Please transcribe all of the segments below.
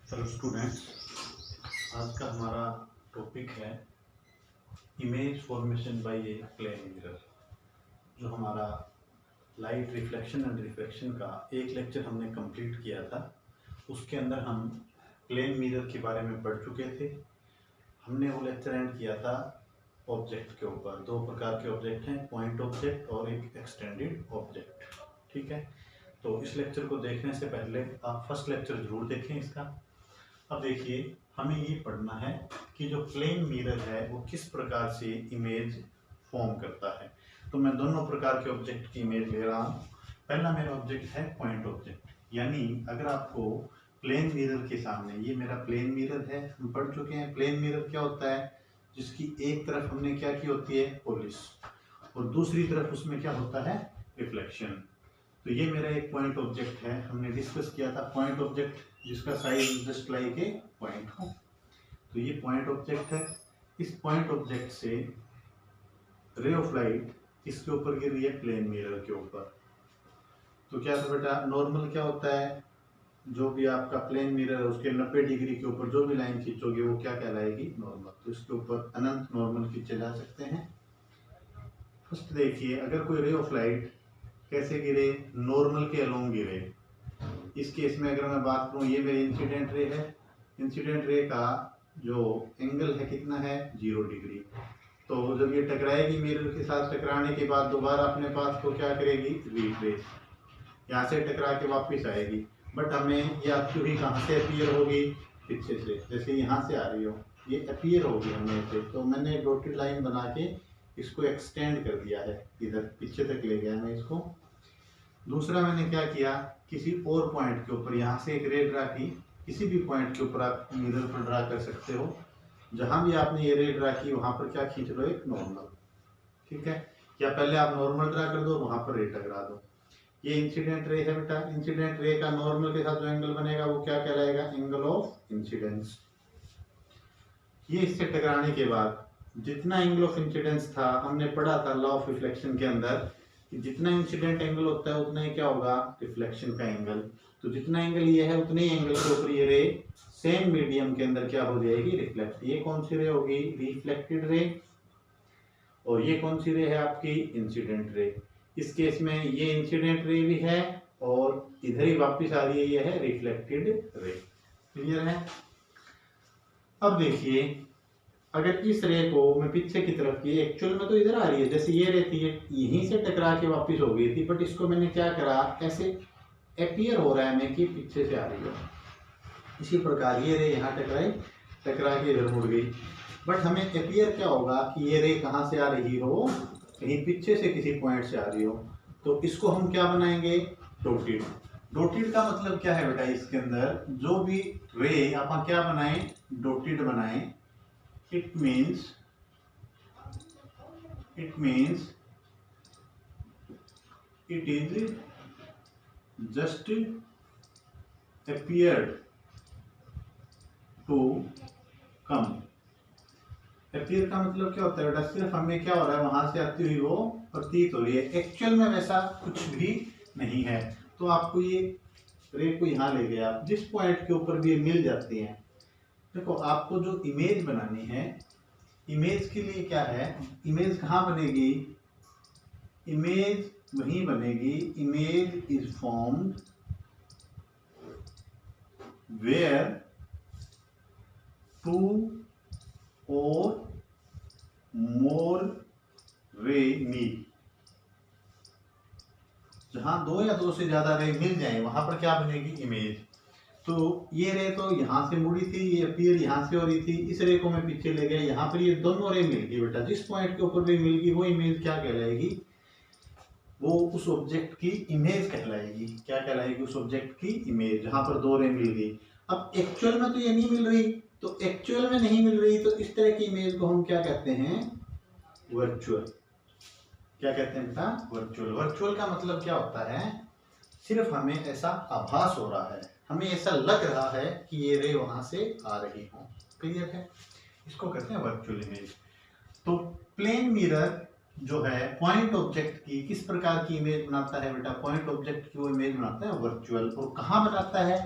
Hello students, आज का हमारा टॉपिक है image formation by a plane mirror. जो हमारा लाइट रिफ्लेक्शन एंड रिफ्रैक्शन का एक लेक्चर हमने कंप्लीट किया था, उसके अंदर हम प्लेन मिरर के बारे में पढ़ चुके थे। हमने वो लेक्चर एंड किया था ऑब्जेक्ट के ऊपर। दो प्रकार के ऑब्जेक्ट हैं, पॉइंट ऑब्जेक्ट और एक एक्सटेंडेड ऑब्जेक्ट। ठीक है, तो इस लेक्चर को देखने से पहले आप फर्स्ट लेक्चर जरूर देखें इसका। अब देखिए, हमें ये पढ़ना है कि जो प्लेन मिरर है वो किस प्रकार से इमेज फॉर्म करता है। तो मैं दोनों प्रकार के ऑब्जेक्ट की इमेज ले रहा हूँ। पहला मेरा ऑब्जेक्ट है पॉइंट ऑब्जेक्ट, यानी अगर आपको प्लेन मिरर के सामने, ये मेरा प्लेन मिरर है, हम पढ़ चुके हैं प्लेन मिरर क्या होता है, जिसकी एक तरफ हमने क्या की होती है पॉलिश, और दूसरी तरफ उसमें क्या होता है रिफ्लेक्शन। तो ये मेरा एक पॉइंट ऑब्जेक्ट है। हमने डिस्कस किया था पॉइंट ऑब्जेक्ट जिसका size just like a point हो। तो ये पॉइंट ऑब्जेक्ट है। इस पॉइंट ऑब्जेक्ट से रे ऑफ लाइट किसके ऊपर गिर रही है, प्लेन मिरर के ऊपर। तो क्या था बेटा, नॉर्मल क्या होता है, जो भी आपका प्लेन मिरर है उसके 90 डिग्री के ऊपर जो भी लाइन खींचोगे वो क्या कहलाएगी, नॉर्मल। तो इसके ऊपर अनंत नॉर्मल खींचे जा सकते हैं। फर्स्ट देखिए, अगर कोई रे ऑफ लाइट कैसे गिरे, नॉर्मल के अलोंग गिरे। इस केस में अगर मैं बात करूं, ये मेरी इंसिडेंट रे है। इंसिडेंट रे का जो एंगल है कितना है, 0 डिग्री। तो जब ये टकराएगी मिरर के साथ, टकराने के बाद दोबारा अपने पास को क्या करेगी, रिट्रेस, यहाँ से टकरा के वापस आएगी। बट हमें ये एक्चुअली कहाँ से अपीयर होगी, पीछे से। जैसे यहाँ से आ रही हो, ये अपीयर होगी हमें से, तो मैंने डॉटेड लाइन बना के इसको एक्सटेंड कर दिया है, इधर पीछे तक ले गया मैं इसको। दूसरा मैंने क्या किया, किसी और पॉइंट के ऊपर यहाँ से एक रे ड्रा की, किसी भी पॉइंट के ऊपर आप मिरर पर ड्रा कर सकते हो। जहां भी आपने ये रे ड्रा की वहां पर क्या खींच लो, एक नॉर्मल। ठीक है, या पहले आप नॉर्मल ड्रा कर दो, वहां पर रे टकरा दो। ये इंसिडेंट रे है बेटा। इंसिडेंट रे का नॉर्मल के साथ जो एंगल बनेगा वो क्या कहलाएगा, एंगल ऑफ इंसिडेंस। ये इससे टकराने के बाद जितना एंगल ऑफ इंसिडेंस था, हमने पढ़ा था लॉ ऑफ रिफ्लेक्शन के अंदर कि जितना इंसिडेंट एंगल होता है उतना ही क्या होगा, रिफ्लेक्शन का एंगल। तो जितना एंगल ये है उतने ही एंगल के ऊपर ये रे सेम मीडियम के अंदर क्या हो जाएगी, रिफ्लेक्ट। ये कौन सी रे होगी, रिफ्लेक्टेड रे। और ये कौन सी रे है आपकी, इंसिडेंट रे। इस केस में ये इंसिडेंट रे भी है और इधर ही वापिस आ रही है, ये है रिफ्लेक्टेड रे। क्लियर है। अब देखिए, अगर इस रे को मैं पीछे की तरफ की, एक्चुअल में तो इधर आ रही है, जैसे ये रे थी यहीं से टकरा के वापस हो गई थी, बट इसको मैंने क्या करा, ऐसे अपीयर हो रहा है मैं कि पीछे से आ रही है। इसी प्रकार ये रे यहाँ टकराई, टकरा के इधर मुड़ गई। बट हमें अपीयर क्या होगा कि ये रे कहाँ से आ रही हो, कहीं पीछे से किसी पॉइंट से आ रही हो। तो इसको हम क्या बनाएंगे, डॉटेड। डॉटेड का मतलब क्या है बेटा, इसके अंदर जो भी रे आप क्या बनाए, डॉटेड बनाए। It means it is just appeared to come। appear का मतलब क्या होता है बेटा, सिर्फ हमें क्या हो रहा है, वहां से आती हुई वो प्रतीत हो रही है, एक्चुअल में वैसा कुछ भी नहीं है। तो आपको ये रे को यहाँ ले गया, जिस पॉइंट के ऊपर भी मिल जाती हैं। देखो, आपको जो इमेज बनानी है, इमेज के लिए क्या है, इमेज कहाँ बनेगी, इमेज वहीं बनेगी। Image is formed where two or more रे मीट। जहां दो या दो से ज्यादा रे मिल जाए वहां पर क्या बनेगी, इमेज। तो ये रे तो यहाँ से मुड़ी थी, ये अपीयर यहाँ से हो रही थी, इस रे को मैं पीछे ले गया, यहाँ पर ये दोनों रे मिल गई बेटा। जिस पॉइंट के ऊपर भी मिल गई वो इमेज क्या कहलाएगी, वो उस ऑब्जेक्ट की इमेज कहलाएगी। क्या कहलाएगी, उस ऑब्जेक्ट की इमेज, जहां पर दो रे मिल गई। अब एक्चुअल में तो ये नहीं मिल रही, तो एक्चुअल में नहीं मिल रही, तो इस तरह की इमेज को हम क्या कहते हैं, वर्चुअल। क्या कहते हैं बेटा, वर्चुअल। वर्चुअल का मतलब क्या होता है, सिर्फ हमें ऐसा आभास हो रहा है, हमें ऐसा लग रहा है कि ये रे वहां से आ रही हो। क्लियर है, इसको कहते हैं वर्चुअल इमेज। तो प्लेन मिरर जो है पॉइंट ऑब्जेक्ट की किस प्रकार की इमेज बनाता है बेटा, पॉइंट ऑब्जेक्ट की वो इमेज बनाता है वर्चुअल। और कहाँ बनाता है,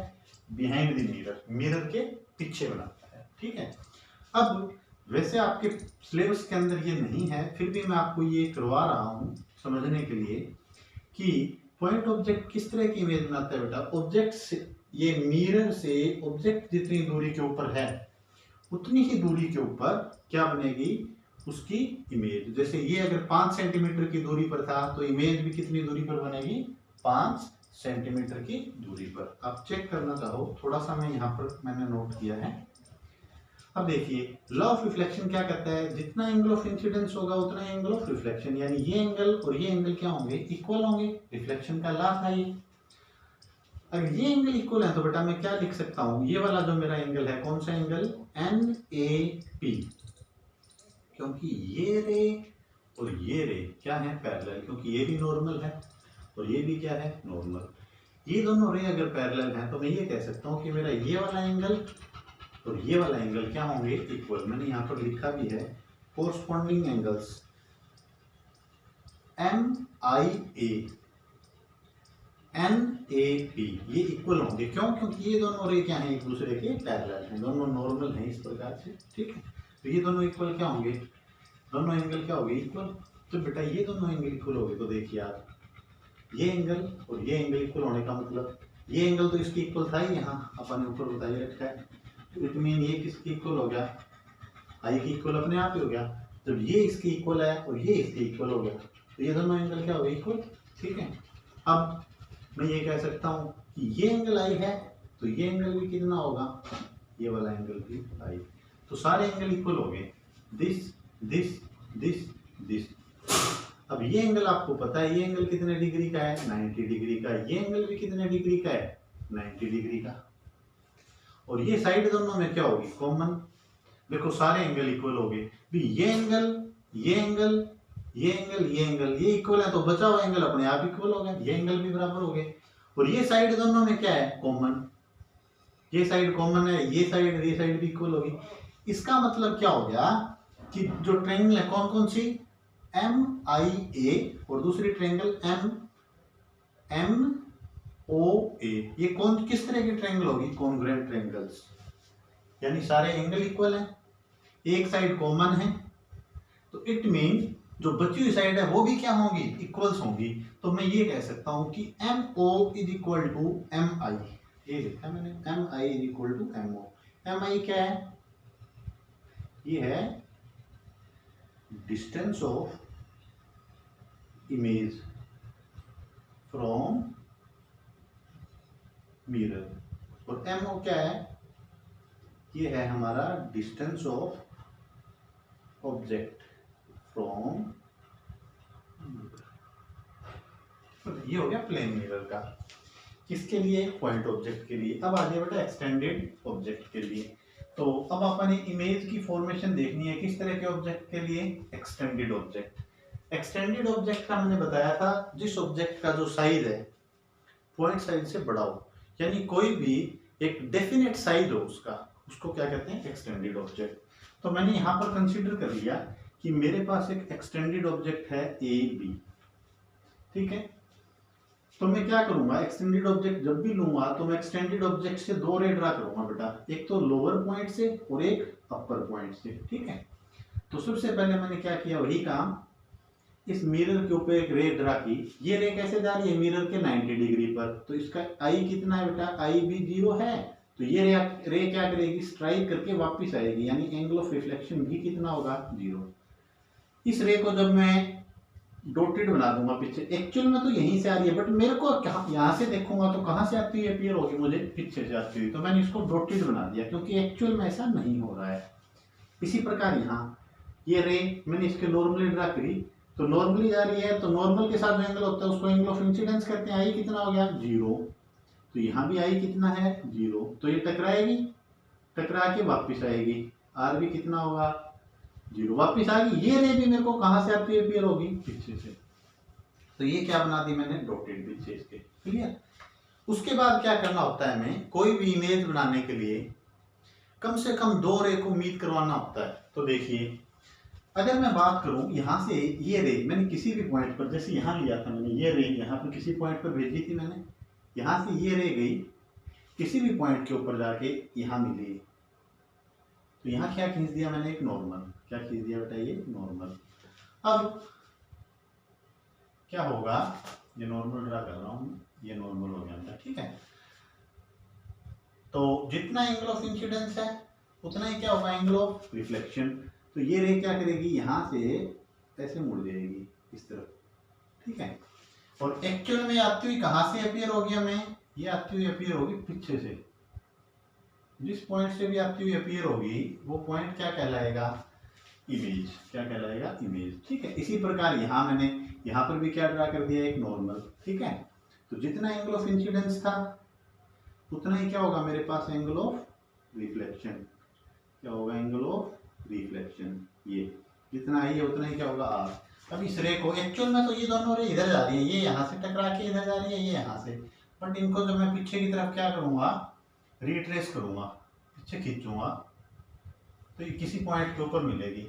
बिहाइंड द मिरर, मिरर के पीछे बनाता है। ठीक है, अब वैसे आपके सिलेबस के अंदर ये नहीं है, फिर भी मैं आपको ये करवा रहा हूँ समझने के लिए कि पॉइंट ऑब्जेक्ट किस तरह की इमेज बनाता है। बेटा ऑब्जेक्ट से, ये मिरर से ऑब्जेक्ट जितनी दूरी के ऊपर है उतनी ही दूरी के ऊपर क्या बनेगी, उसकी इमेज। जैसे ये अगर 5 सेंटीमीटर की दूरी पर था तो इमेज भी कितनी दूरी पर बनेगी, 5 सेंटीमीटर की दूरी पर। आप चेक करना चाहो थोड़ा सा, मैं यहाँ पर मैंने नोट किया है। अब देखिए लॉ ऑफ रिफ्लेक्शन क्या कहता है, जितना एंगल ऑफ इंसिडेंस होगा उतना एंगल ऑफ रिफ्लेक्शन, यानी ये एंगल और ये एंगल क्या होंगे, इक्वल होंगे। रिफ्लेक्शन का लॉ था ये। अगर ये एंगल इक्वल है तो बेटा मैं क्या लिख सकता हूँ, ये वाला जो मेरा एंगल है, कौन सा एंगल, NAP, क्योंकि ये रे और ये रे क्या है, पैरेलल, क्योंकि ये भी नॉर्मल है और ये भी क्या है, नॉर्मल। ये दोनों रे अगर पैरेलल हैं तो मैं ये कह सकता हूँ कि मेरा ये वाला एंगल और ये वाला एंगल क्या होंगे, इक्वल। मैंने यहाँ पर लिखा भी है कोरस्पॉन्डिंग एंगल्स MIA NAP ये इक्वल होंगे। क्यों, क्योंकि ये दोनों रे क्या हैं, एक दूसरे के पैरेलल हैं, दोनों नॉर्मल हैं इस प्रकार से। ठीक है, तो ये दोनों इक्वल क्या होंगे, दोनों एंगल क्या होंगे, इक्वल। तो बेटा ये दोनों एंगल इक्वल हो गए तो देखिए आप, ये एंगल और ये एंगल इक्वल होने का मतलब, ये एंगल तो इसकी इक्वल था ही, यहाँ अपन ने ऊपर बताइए रखा है, तो इट मीन ये किसकी इक्वल हो गया, आई की इक्वल अपने आप ही हो गया। जब ये इसकी इक्वल है और ये इसकी इक्वल हो गया तो ये दोनों एंगल क्या हो गए, इक्वल। ठीक है, अब मैं ये कह सकता हूँ कि ये एंगल आई है तो ये एंगल भी कितना होगा, ये वाला एंगल भी आई, तो सारे एंगल इक्वल हो गए, दिस दिस दिस दिस। अब ये एंगल आपको पता है, ये एंगल कितने डिग्री का है, 90 डिग्री का। ये एंगल भी कितने डिग्री का है, 90 डिग्री का। और ये साइड दोनों में क्या होगी, कॉमन। देखो सारे एंगल इक्वल हो गए, ये एंगल ये एंगल ये एंगल ये एंगल ये इक्वल है तो बचा हुआ एंगल अपने आप इक्वल हो गया, ये एंगल भी बराबर हो गए। और ये साइड दोनों में क्या है, कॉमन, ये साइड कॉमन है, ये साइड भी इक्वल होगी। इसका मतलब क्या हो गया कि जो ट्रायंगल है कौन कौन सी, MIA और दूसरी ट्रायंगल MOA, ये कौन किस तरह की ट्रायंगल होगी, कॉन्ग्रुएंट ट्रायंगल्स, यानी सारे एंगल इक्वल हैं, एक साइड कॉमन है, तो इट मीन जो बची हुई साइड है वो भी क्या होंगी, इक्वल्स होंगी। तो मैं ये कह सकता हूं कि MO is equal to MI, ये लिखा मैंने, MI is equal to MO। MI क्या है, ये है distance of image from mirror, और MO क्या है, ये है हमारा डिस्टेंस ऑफ ऑब्जेक्ट फ्रॉम, ये हो गया प्लेन मिरर का, किसके लिए, पॉइंट ऑब्जेक्ट के लिए। अब आगे बेटा एक्सटेंडेड ऑब्जेक्ट के लिए, तो अब अपन इमेज की फॉर्मेशन देखनी है किस तरह के ऑब्जेक्ट के लिए, एक्सटेंडेड ऑब्जेक्ट। एक्सटेंडेड ऑब्जेक्ट का मैंने बताया था जिस ऑब्जेक्ट का जो साइज है पॉइंट साइज से बड़ा हो, यानी कोई भी एक डेफिनेट साइज हो उसका, उसको क्या कहते हैं, एक्सटेंडेड ऑब्जेक्ट। तो मैंने यहाँ पर कंसीडर कर लिया कि मेरे पास एक एक्सटेंडेड ऑब्जेक्ट है AB। ठीक है, तो मैं क्या करूंगा, एक्सटेंडेड ऑब्जेक्ट जब भी लूंगा तो मैं एक्सटेंडेड ऑब्जेक्ट से दो रे ड्रा करूंगा बेटा, एक तो लोअर पॉइंट से और एक अपर पॉइंट से। ठीक है, तो सबसे पहले मैंने क्या किया, वही काम, इस मिरर के ऊपर एक रे ड्रा की। ये रे कैसे जा रही है, मिरर के 90 डिग्री पर, तो इसका आई कितना है बेटा, आई भी 0 है, तो ये रे क्या करेगी, स्ट्राइक करके वापिस आएगी, यानी एंगल ऑफ रिफ्लेक्शन भी कितना होगा, 0। इस रे को जब मैं डॉटेड बना दूंगा पीछे, एक्चुअल में तो यहीं से आ रही है, बट मेरे को यहाँ से देखूंगा तो कहाँ से आती है, अपीयर होगी मुझे पीछे से आती हुई, तो मैंने इसको डॉटेड बना दिया क्योंकि एक्चुअल में ऐसा नहीं हो रहा है। इसी प्रकार यहाँ ये रे मैंने इसके नॉर्मली ड्रा करी, तो नॉर्मली जा रही है, तो नॉर्मल के साथ जो एंगल होता है उसको एंगल ऑफ इंसिडेंस कहते हैं। आई कितना हो गया, 0, तो यहाँ भी आई कितना है, 0, तो ये टकराएगी, टकरा के वापिस आएगी, आर भी कितना होगा, 0, वापिस आ गई। ये रे भी मेरे को कहाँ से आती है, अपीयर होगी पीछे से, तो ये क्या बना दी मैंने, डॉटेड पीछे इसके। क्लियर। उसके बाद क्या करना होता है, हमें कोई भी इमेज बनाने के लिए कम से कम 2 रे को मीट करवाना होता है। तो देखिए अगर मैं बात करूं यहाँ से, ये रे मैंने किसी भी पॉइंट पर, जैसे यहाँ लिया था मैंने, ये रे यहाँ पर किसी पॉइंट पर भेजी थी मैंने, यहाँ से ये रे गई, किसी भी पॉइंट के ऊपर जाके यहाँ मिले, तो यहाँ क्या खींच दिया मैंने, एक नॉर्मल। क्या खींच दिया बेटा, ये नॉर्मल। अब क्या होगा, ये नॉर्मल ड्रा कर रहा हूँ, ये नॉर्मल हो गया बेटा, ठीक है। तो जितना एंगल ऑफ इंसिडेंस है उतना ही क्या होगा, एंगल ऑफ रिफ्लेक्शन। तो ये रे क्या करेगी, यहाँ से ऐसे मुड़ जाएगी इस तरफ, ठीक है। और एक्चुअल में आती हुई कहाँ से अपीयर होगी हमें, ये आती हुई अपीयर होगी पीछे से। जिस पॉइंट से भी आती हुई अपीयर होगी वो पॉइंट क्या कहलाएगा, इमेज। क्या कहलाएगा, इमेज, ठीक है। इसी प्रकार यहाँ मैंने यहाँ पर भी क्या ड्रा कर दिया, एक नॉर्मल, ठीक है। तो जितना एंगल ऑफ इंसिडेंस था उतना ही क्या होगा मेरे पास, एंगल ऑफ रिफ्लेक्शन। क्या होगा, एंगल ऑफ रिफ्लेक्शन। ये जितना है उतना ही क्या होगा, आर। अब इस रे को एक्चुअल में तो ये दोनों रे इधर जा रही है, ये यहाँ से टकरा के इधर जा रही है, ये यहाँ से, बट इनको जब मैं पीछे की तरफ क्या करूँगा, रिट्रेस करूँगा, पीछे खींचूंगा, तो ये किसी पॉइंट के ऊपर मिलेगी।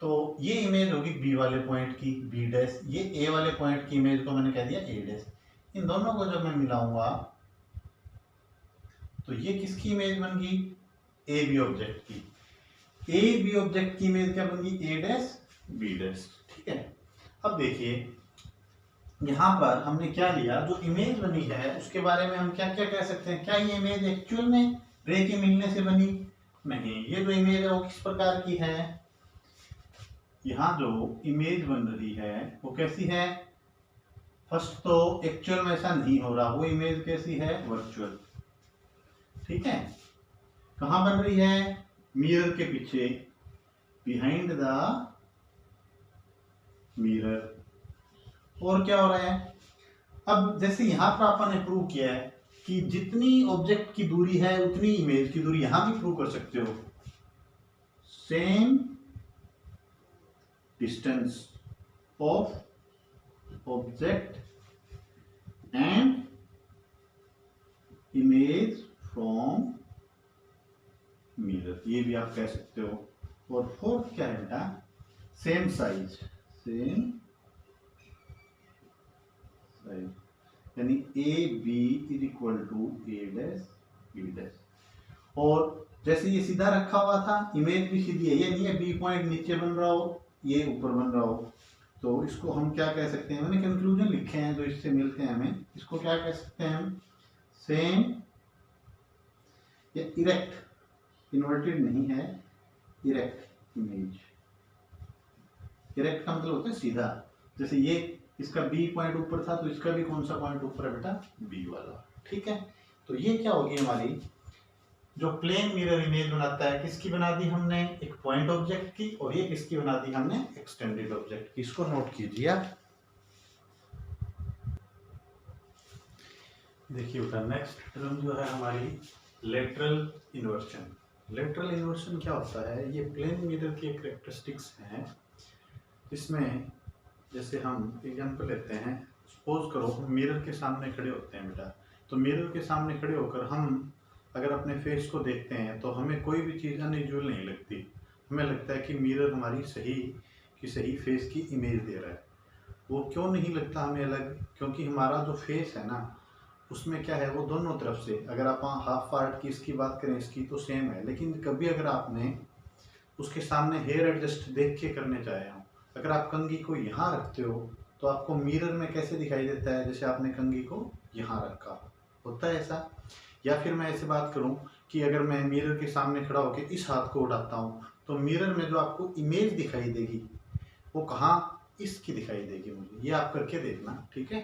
तो ये इमेज होगी बी वाले पॉइंट की, बी डैश। ये ए वाले पॉइंट की इमेज को मैंने कह दिया ए डैश। इन दोनों को जब मैं मिलाऊंगा तो ये किसकी इमेज बन गई, ए बी ऑब्जेक्ट की। ए बी ऑब्जेक्ट की इमेज क्या बन गई, ए डैश बी डैश, ठीक है। अब देखिए यहाँ पर हमने क्या लिया, जो इमेज बनी है उसके बारे में हम क्या क्या कह सकते हैं। क्या ये इमेज एक्चुअल में रे के मिलने से बनी, नहीं। ये जो इमेज है वो किस प्रकार की है, यहाँ जो इमेज बन रही है वो कैसी है, फर्स्ट तो एक्चुअल में ऐसा नहीं हो रहा, वो इमेज कैसी है, वर्चुअल, ठीक है। कहाँ बन रही है, मिरर के पीछे, बिहाइंड द मिरर। और क्या हो रहा है, अब जैसे यहां पर अपन ने प्रूव किया है कि जितनी ऑब्जेक्ट की दूरी है उतनी इमेज की दूरी, यहां भी प्रूव कर सकते हो। Same distance of object and image from mirror, ये भी आप कह सकते हो। और फोर्थ क्या है बेटा, सेम साइज, सेम साइज, यानी A B is equal to A dash B dash. और जैसे ये सीधा रखा हुआ था, इमेज भी सीधी है, ये नहीं है बी पॉइंट नीचे बन रहा हो ये ऊपर बन रहा हो, तो इसको हम क्या कह सकते हैं, मैंने कंक्लूजन लिखे हैं जो इससे मिलते हैं हमें, इसको क्या कह सकते हैं हम, सेम या इरेक्ट, इन्वर्टेड नहीं है, इरेक्ट इमेज। इरेक्ट का मतलब होता है सीधा, जैसे ये इसका बी पॉइंट ऊपर था तो इसका भी कौन सा पॉइंट ऊपर है बेटा, बी वाला, ठीक है। तो ये क्या होगी हमारी जो प्लेन मिरर इमेज बनाता है, किसकी बना दी हमने, एक पॉइंट ऑब्जेक्ट की, और ये किसकी बना दी हमने, एक्सटेंडेड ऑब्जेक्ट की। इसको नोट कीजिए आप। देखिए बेटा नेक्स्ट टर्म जो है हमारी लेटरल इन्वर्शन। लेटरल इन्वर्शन क्या होता है, ये प्लेन मिरर की एक कैरेक्टरिस्टिक्स हैं। इसमें जैसे हम एग्जांपल लेते हैं, सपोज करो हम मिरर के सामने खड़े होते हैं बेटा, तो मिरर के सामने खड़े होकर हम अगर अपने फेस को देखते हैं तो हमें कोई भी चीज़ अनयूजुअल नहीं लगती, हमें लगता है कि मिरर हमारी सही की सही फेस की इमेज दे रहा है। वो क्यों नहीं लगता हमें अलग, क्योंकि हमारा जो फेस है ना उसमें क्या है, वो दोनों तरफ से, अगर आप हाफ पार्ट की इसकी बात करें इसकी तो सेम है, लेकिन कभी अगर आपने उसके सामने हेयर एडजस्ट देख के करने चाहे हो, अगर आप कंघी को यहाँ रखते हो तो आपको मिरर में कैसे दिखाई देता है, जैसे आपने कंघी को यहाँ रखा, होता है ऐसा। या फिर मैं ऐसे बात करूं कि अगर मैं मिरर के सामने खड़ा होकर इस हाथ को उठाता हूं तो मिरर में जो आपको इमेज दिखाई देगी वो कहाँ, इसकी दिखाई देगी मुझे, ये आप करके देखना, ठीक है।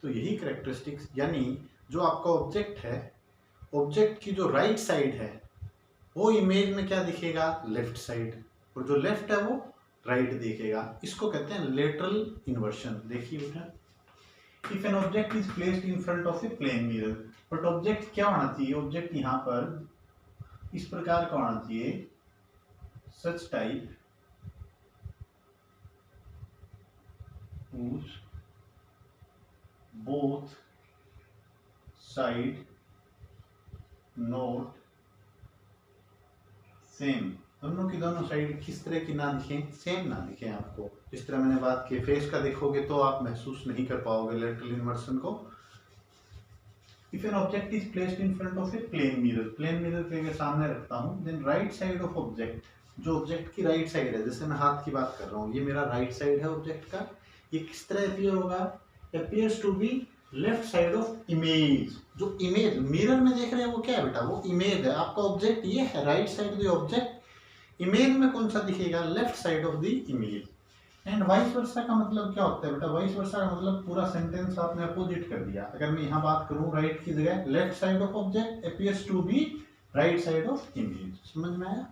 तो यही कैरेक्टरिस्टिक्स, यानी जो आपका ऑब्जेक्ट है, ऑब्जेक्ट की जो राइट साइड है वो इमेज में क्या दिखेगा, लेफ्ट साइड, और जो लेफ्ट है वो राइट दिखेगा। इसको कहते हैं लेटरल इन्वर्शन। देखिए बेटा, if an object is placed in front of a plane mirror, but object क्या होना चाहिए, ऑब्जेक्ट यहाँ पर इस प्रकार का होना चाहिए, such type whose both side note same, दोनों की दोनों साइड किस तरह की ना दिखें, सेम ना दिखें आपको। जिस तरह मैंने बात की फेस का देखोगे तो आप महसूस नहीं कर पाओगे लेटरल इन्वर्सन को। If an object is placed in front of a plane mirror के सामने रखता हूँ, then right side of object, जो ऑब्जेक्ट की राइट साइड है, जैसे मैं हाथ की बात कर रहा हूँ, ये मेरा राइट साइड है ऑब्जेक्ट का, ये किस तरह अपीयर होगा, appears to be left side of image. जो इमेज मिरर में देख रहे हैं वो क्या है बेटा, वो इमेज है, आपका ऑब्जेक्ट ये है right side the object, image में कौन सा दिखेगा, left side of the image. And vice versa का मतलब क्या होता है बेटा, वाइस वर्सा का मतलब पूरा सेंटेंस आपने अपोजिट कर दिया। अगर मैं यहाँ बात करूँ राइट की जगह left side of object appears to be right side of image, समझ में आया।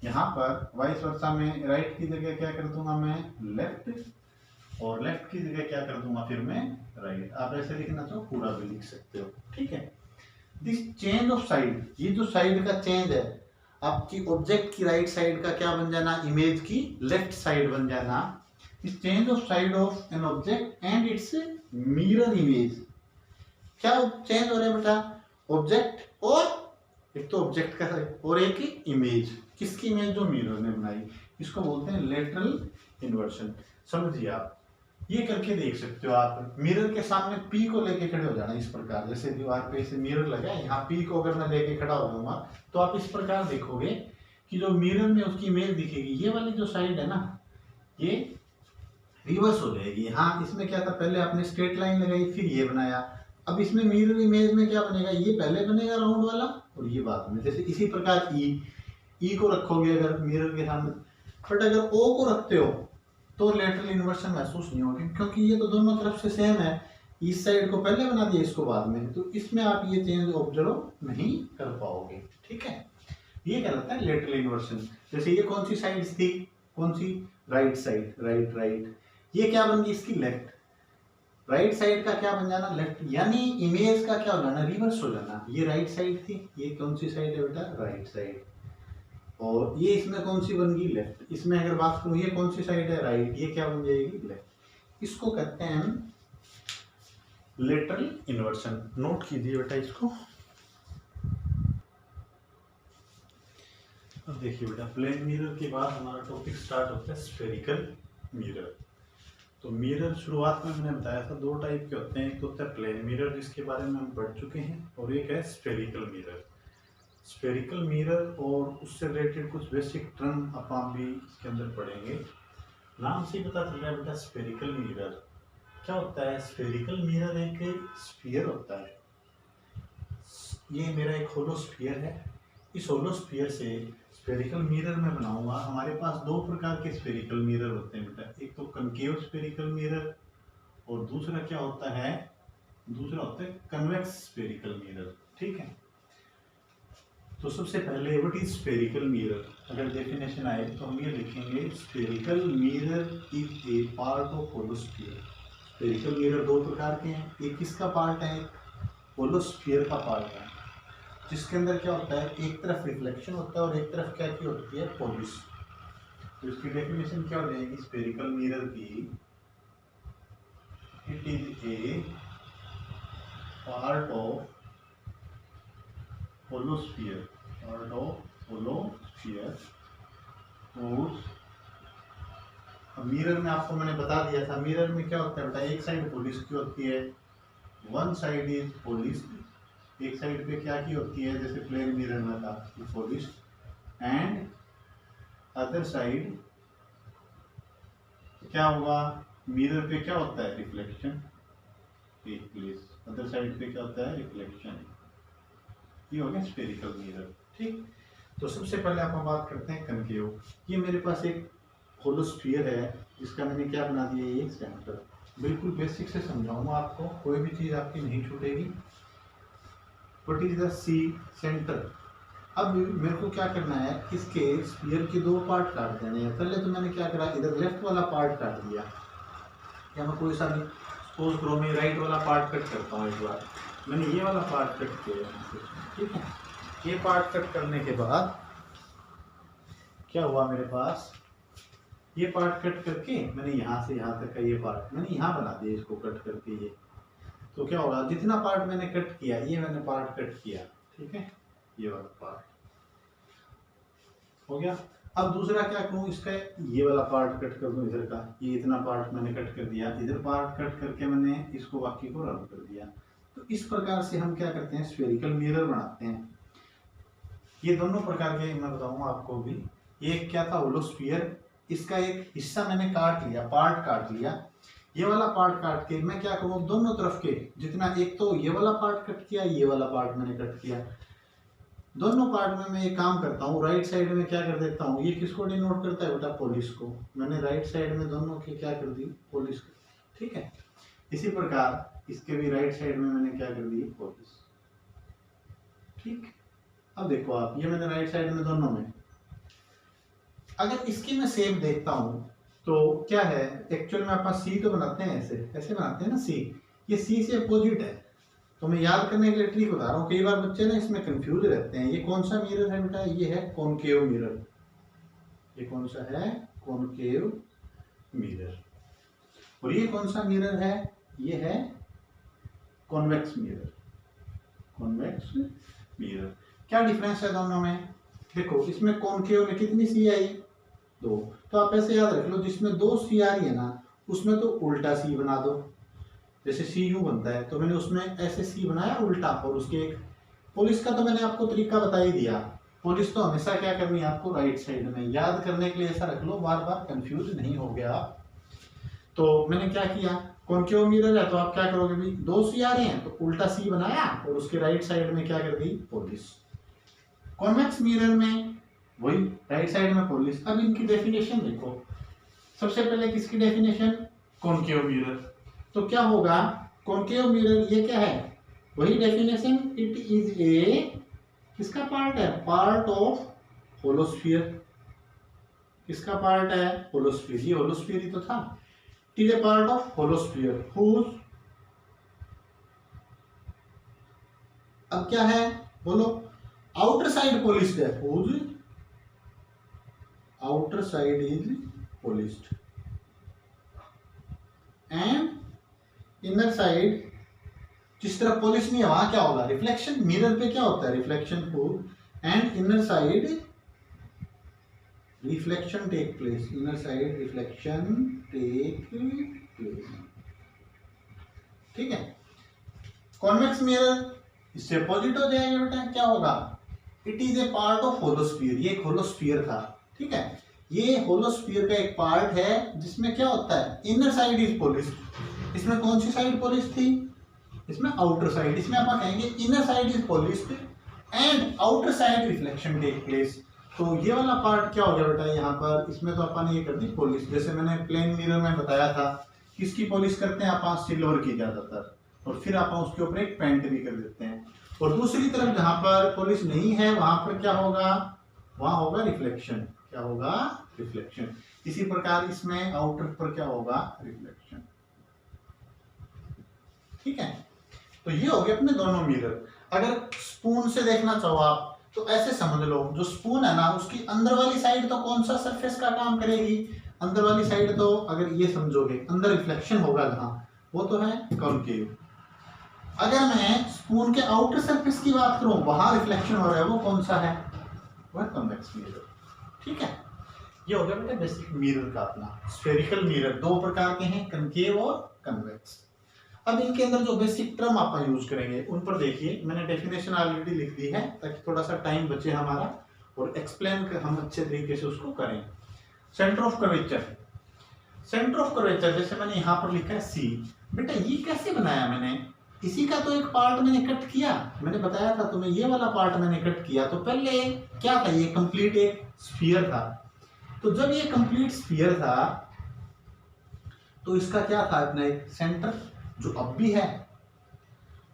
यहाँ पर वाइस वर्सा में राइट की जगह क्या कर दूंगा मैं, लेफ्ट, और लेफ्ट की जगह क्या कर दूंगा फिर मैं, राइट। आप ऐसे लिखना चाहो पूरा भी लिख सकते हो, ठीक है। दिस चेंज ऑफ साइड, ये जो साइड का चेंज है, आपकी ऑब्जेक्ट की राइट साइड का क्या बन जाना, इमेज की लेफ्ट साइड बन जाना। इस change of side of an object and it's mirror image, क्या चेंज हो रहा है बेटा, ऑब्जेक्ट और एक तो ऑब्जेक्ट का और एक इमेज, किसकी इमेज, जो मिरर ने बनाई, इसको बोलते हैं लेटरल इन्वर्शन। समझिए आप ये करके देख सकते हो, आप मिरर के सामने पी को लेके खड़े हो जाना इस प्रकार, जैसे दीवार पे ऐसे मिरर लगा है, यहाँ पी को अगर मैं लेके खड़ा हो जाऊंगा तो आप इस प्रकार देखोगे कि जो मिरर में उसकी इमेज दिखेगी, ये वाली जो साइड है ना, ये रिवर्स हो जाएगी। यहाँ इसमें क्या था, पहले आपने स्ट्रेट लाइन लगाई फिर ये बनाया, अब इसमें मिरर इमेज में क्या बनेगा, ये पहले बनेगा राउंड वाला और ये बाद में, जैसे इसी प्रकार ई को रखोगे अगर मिरर के सामने, बट अगर ओ को रखते हो तो लेटरल इन्वर्शन महसूस नहीं होगी, क्योंकि ये तो दोनों तरफ से सेम है, इस साइड को पहले बना दिया इसको बाद में, तो इसमें आप ये चेंज ऑब्जर्व नहीं कर पाओगे, ठीक है। ये कहलाता है लेटरल इन्वर्शन। जैसे ये कौन सी साइड थी, कौन सी, राइट साइड, राइट, ये क्या बन गई इसकी लेफ्ट, राइट साइड का क्या बन जाना, लेफ्ट, यानी इमेज का क्या हो जाना, रिवर्स हो जाना। ये राइट साइड थी, ये कौन सी साइड है बेटा, राइट साइड, और ये इसमें कौन सी बन गई, लेफ्ट। इसमें अगर बात करूं ये कौन सी साइड है, राइट, ये क्या बन जाएगी, लेफ्ट। इसको कहते हैं लेटरल इन्वर्शन। नोट कीजिए बेटा इसको। अब देखिए बेटा, प्लेन मिरर के बाद हमारा टॉपिक स्टार्ट होता है स्फेरिकल मिरर। तो मिरर शुरुआत में मैंने बताया था दो टाइप के होते हैं, एक तो होता है प्लेन मिरर जिसके बारे में हम पढ़ चुके हैं, और एक है स्फेरिकल मिरर। स्फेरिकल मिरर और उससे रिलेटेड कुछ बेसिक टर्म आप भी इसके अंदर पढ़ेंगे। नाम से पता चल रहा है बेटा स्फेरिकल मिरर क्या होता है। स्फेरिकल मिरर एक स्फीयर होता है, ये मेरा एक होलो स्फीयर है, इस होलो स्फीयर से स्फेरिकल मिरर में बनाऊंगा। हमारे पास दो प्रकार के स्फेरिकल मिरर होते हैं बेटा, एक तो कनकेव स्फेरिकल मिरर और दूसरा क्या होता है, दूसरा होता है कन्वेक्स स्फेरिकल मिरर, ठीक है। तो सबसे पहले व्हाट इज स्फेरिकल मिरर, अगर डेफिनेशन आए तो हम ये लिखेंगे, spherical mirror is a part of hollow sphere. Spherical mirror दो प्रकार के हैं, एक किसका पार्ट है, होलो स्फीयर का पार्ट है, जिसके अंदर क्या होता है, एक तरफ रिफ्लेक्शन होता है और एक तरफ क्या की होती है, पॉलिश। तो इसकी डेफिनेशन क्या हो जाएगी स्फेरिकल मिरर की, it is a part of holosphere, part of holosphere. Mirror में आपको मैंने बता दिया था, मिरर में क्या होता है बेटा, एक साइड पॉलिश की होती है, वन साइड इज पॉलिश, एक साइड पे क्या की होती है, जैसे प्लेन मिरर में था पॉलिश, एंड अदर साइड क्या होगा, मिरर पे क्या होता है, reflection take place, other side पे क्या होता है, रिफ्लेक्शन। ये हो गया स्फेरिकल मिरर, ठीक। तो सबसे पहले आप बात करते हैं कनकेव। ये मेरे पास एक होलो स्फीयर है जिसका मैंने क्या बना दिया, ये सेंटर। बिल्कुल बेसिक से समझाऊंगा आपको, कोई भी चीज आपकी नहीं छूटेगी। What is the C centre. अब मेरे को क्या करना है, इसके स्फीयर के दो पार्ट काट देने हैं। पहले तो मैंने क्या करा, इधर लेफ्ट वाला पार्ट काट दिया, या मैं कोई सा भी सपोज करो मैं राइट वाला पार्ट कट करता हूँ। एक बार मैंने ये वाला पार्ट कट किया, ठीक है। ये पार्ट कट करने के बाद क्या हुआ, मेरे पास ये पार्ट कट करके मैंने यहाँ से यहाँ तक का ये पार्ट मैंने यहाँ बना दिया, इसको कट करके ये। तो क्या होगा, जितना पार्ट मैंने कट किया, ये मैंने पार्ट कट किया, ठीक है, ये वाला पार्ट हो गया। अब दूसरा क्या करूँ, इसका ये वाला पार्ट कट कर दूँ, इधर का ये इतना पार्ट मैंने कट कर दिया, इधर पार्ट कट करके मैंने इसको बाकी को रन कर दिया। तो इस प्रकार से हम क्या करते हैं, स्फेरिकल मिरर बनाते हैं। ये दोनों प्रकार के मैं बताऊंगा आपको भी। ये क्या था, होलोस्फीयर, इसका एक हिस्सा मैंने काट लिया, पार्ट काट लिया। ये वाला पार्ट काट के मैं क्या करूँ, दोनों तरफ के जितना, एक तो ये वाला पार्ट कट किया, ये वाला पार्ट मैंने कट किया, दोनों पार्ट में मैं एक काम करता हूँ, राइट साइड में क्या कर देता हूँ, ये किसको डिनोट करता है बेटा, पोलिस को। मैंने राइट साइड में दोनों की क्या कर दी, पोलिस को, ठीक है। इसी प्रकार इसके भी राइट साइड में मैंने क्या कर दी, पोलिस, ठीक। अब देखो आप, ये मैंने राइट साइड में दोनों में, अगर इसकी मैं शेप देखता हूँ तो क्या है, एक्चुअल में आप सी तो बनाते हैं, ऐसे ऐसे बनाते हैं ना सी, ये सी से अपोजिट है। तो मैं याद करने के लिए ट्रिक बता रहा हूँ, कई बार बच्चे ना इसमें कंफ्यूज रहते हैं। ये कौन सा मिरर है बेटा, ये है कॉनकेव मिरर। ये कौन सा है, कॉनकेव मिरर। और ये कौन सा मिरर है, ये है कॉन्वेक्स मिरर। कॉन्वेक्स मिरर, क्या डिफरेंस है दोनों में, देखो इसमें कॉनकेव में कितनी सी आई, 2। तो आप ऐसे याद रख लो, जिसमें 2 सी आ रही है ना, उसमें तो उल्टा सी बना दो। जैसे सी यू बनता है, तो मैंने उसमें ऐसे सी बनाया उल्टा, और उसके एक पुलिस का तो मैंने आपको तरीका बता ही दिया। पुलिस तो हमेशा क्या करनी है आपको, राइट साइड में। याद करने के लिए ऐसा रख लो, बार बार कंफ्यूज नहीं हो गया। तो मैंने क्या किया, कॉनकेव मिरर है तो आप क्या करोगे भी, 2 सी आ रहे हैं तो उल्टा सी बनाया, और उसके राइट साइड में क्या कर दी, पुलिस। कॉन्वेक्स मिरर में वही राइट साइड में पुलिस। अब इनकी डेफिनेशन देखो, सबसे पहले किसकी डेफिनेशन, कॉनकेव मिरर। तो क्या होगा, कॉनकेव मिरर ये क्या है, वही डेफिनेशन, इट इज ए, किसका पार्ट है, पार्ट ऑफ होलोस्फीयर। किसका पार्ट है, होलोस्फीयर। ये होलोस्फीयर ही तो था। It is a part of hollow sphere whose, अब क्या है बोलो, आउटर साइड पोलिस्ड है, whose outer side is polished and inner side, जिस तरफ पॉलिश नहीं है वहां क्या होगा, रिफ्लेक्शन। मिरर पे क्या होता है, रिफ्लेक्शन होगा, and inner side reflection take place. Inner side reflection take place, ठीक है। कॉन्वेक्स मिरर इससे अपोजिट हो जाएगा बेटा, क्या होगा, it is a part of hollow sphere. ये एक होलोस्फीयर था, ठीक है। ये होलोस्फीयर का एक पार्ट है जिसमें क्या होता है, इनर साइड इज पॉलिश। इसमें कौन सी साइड पॉलिश थी, इसमें आउटर साइड। इसमें आप कहेंगे inner side is polished and outer side reflection take place. तो ये वाला पार्ट क्या हो गया बेटा, यहाँ पर इसमें तो अपन ये कर दी पॉलिश। जैसे मैंने प्लेन मिरर में बताया था, किसकी पॉलिश करते हैं आप, सिल्वर की ज्यादातर, और फिर आप उसके ऊपर एक पेंट भी कर देते हैं। और दूसरी तरफ जहां पर पॉलिश नहीं है वहां पर क्या होगा, वहां होगा रिफ्लेक्शन। क्या होगा, रिफ्लेक्शन। इसी प्रकार इसमें आउटर पर क्या होगा, रिफ्लेक्शन, ठीक है। तो ये हो गए अपने दोनों मिरर। अगर स्पून से देखना चाहो आप तो ऐसे समझ लो, जो स्पून है ना उसकी अंदर वाली साइड तो कौन सा सरफेस का काम करेगी, अंदर वाली साइड तो अगर ये समझोगे अंदर रिफ्लेक्शन होगा जहां, वो तो है कॉनकेव। अगर मैं स्पून के आउटर सरफेस की बात करूं वहां रिफ्लेक्शन हो रहा है, वो कौन सा है, वह कॉन्वेक्स मिरर, ठीक है। ये हो गया बेटा बेसिक मिरर का अपना। स्फेरिकल मिरर 2 प्रकार के हैं, कनकेव और कन्वेक्स। अब इनके अंदर जो बेसिक टर्म आप यूज करेंगे उन पर देखिए, मैंने डेफिनेशन ऑलरेडी लिख दी है ताकि थोड़ा सा टाइम बचे हमारा और एक्सप्लेन कर हम अच्छे तरीके से उसको करें। Centre of curvature, centre of curvature जैसे मैंने यहाँ पर लिखा है सी। बेटा ये कैसे बनाया मैंने, इसी का तो एक पार्ट मैंने कट किया, मैंने बताया था तुम्हें, ये वाला पार्ट मैंने कट किया। तो पहले क्या था, ये कंप्लीट एक स्फीयर था। तो जब ये कंप्लीट स्फीयर था तो इसका क्या था, अपना एक सेंटर जो अब भी है।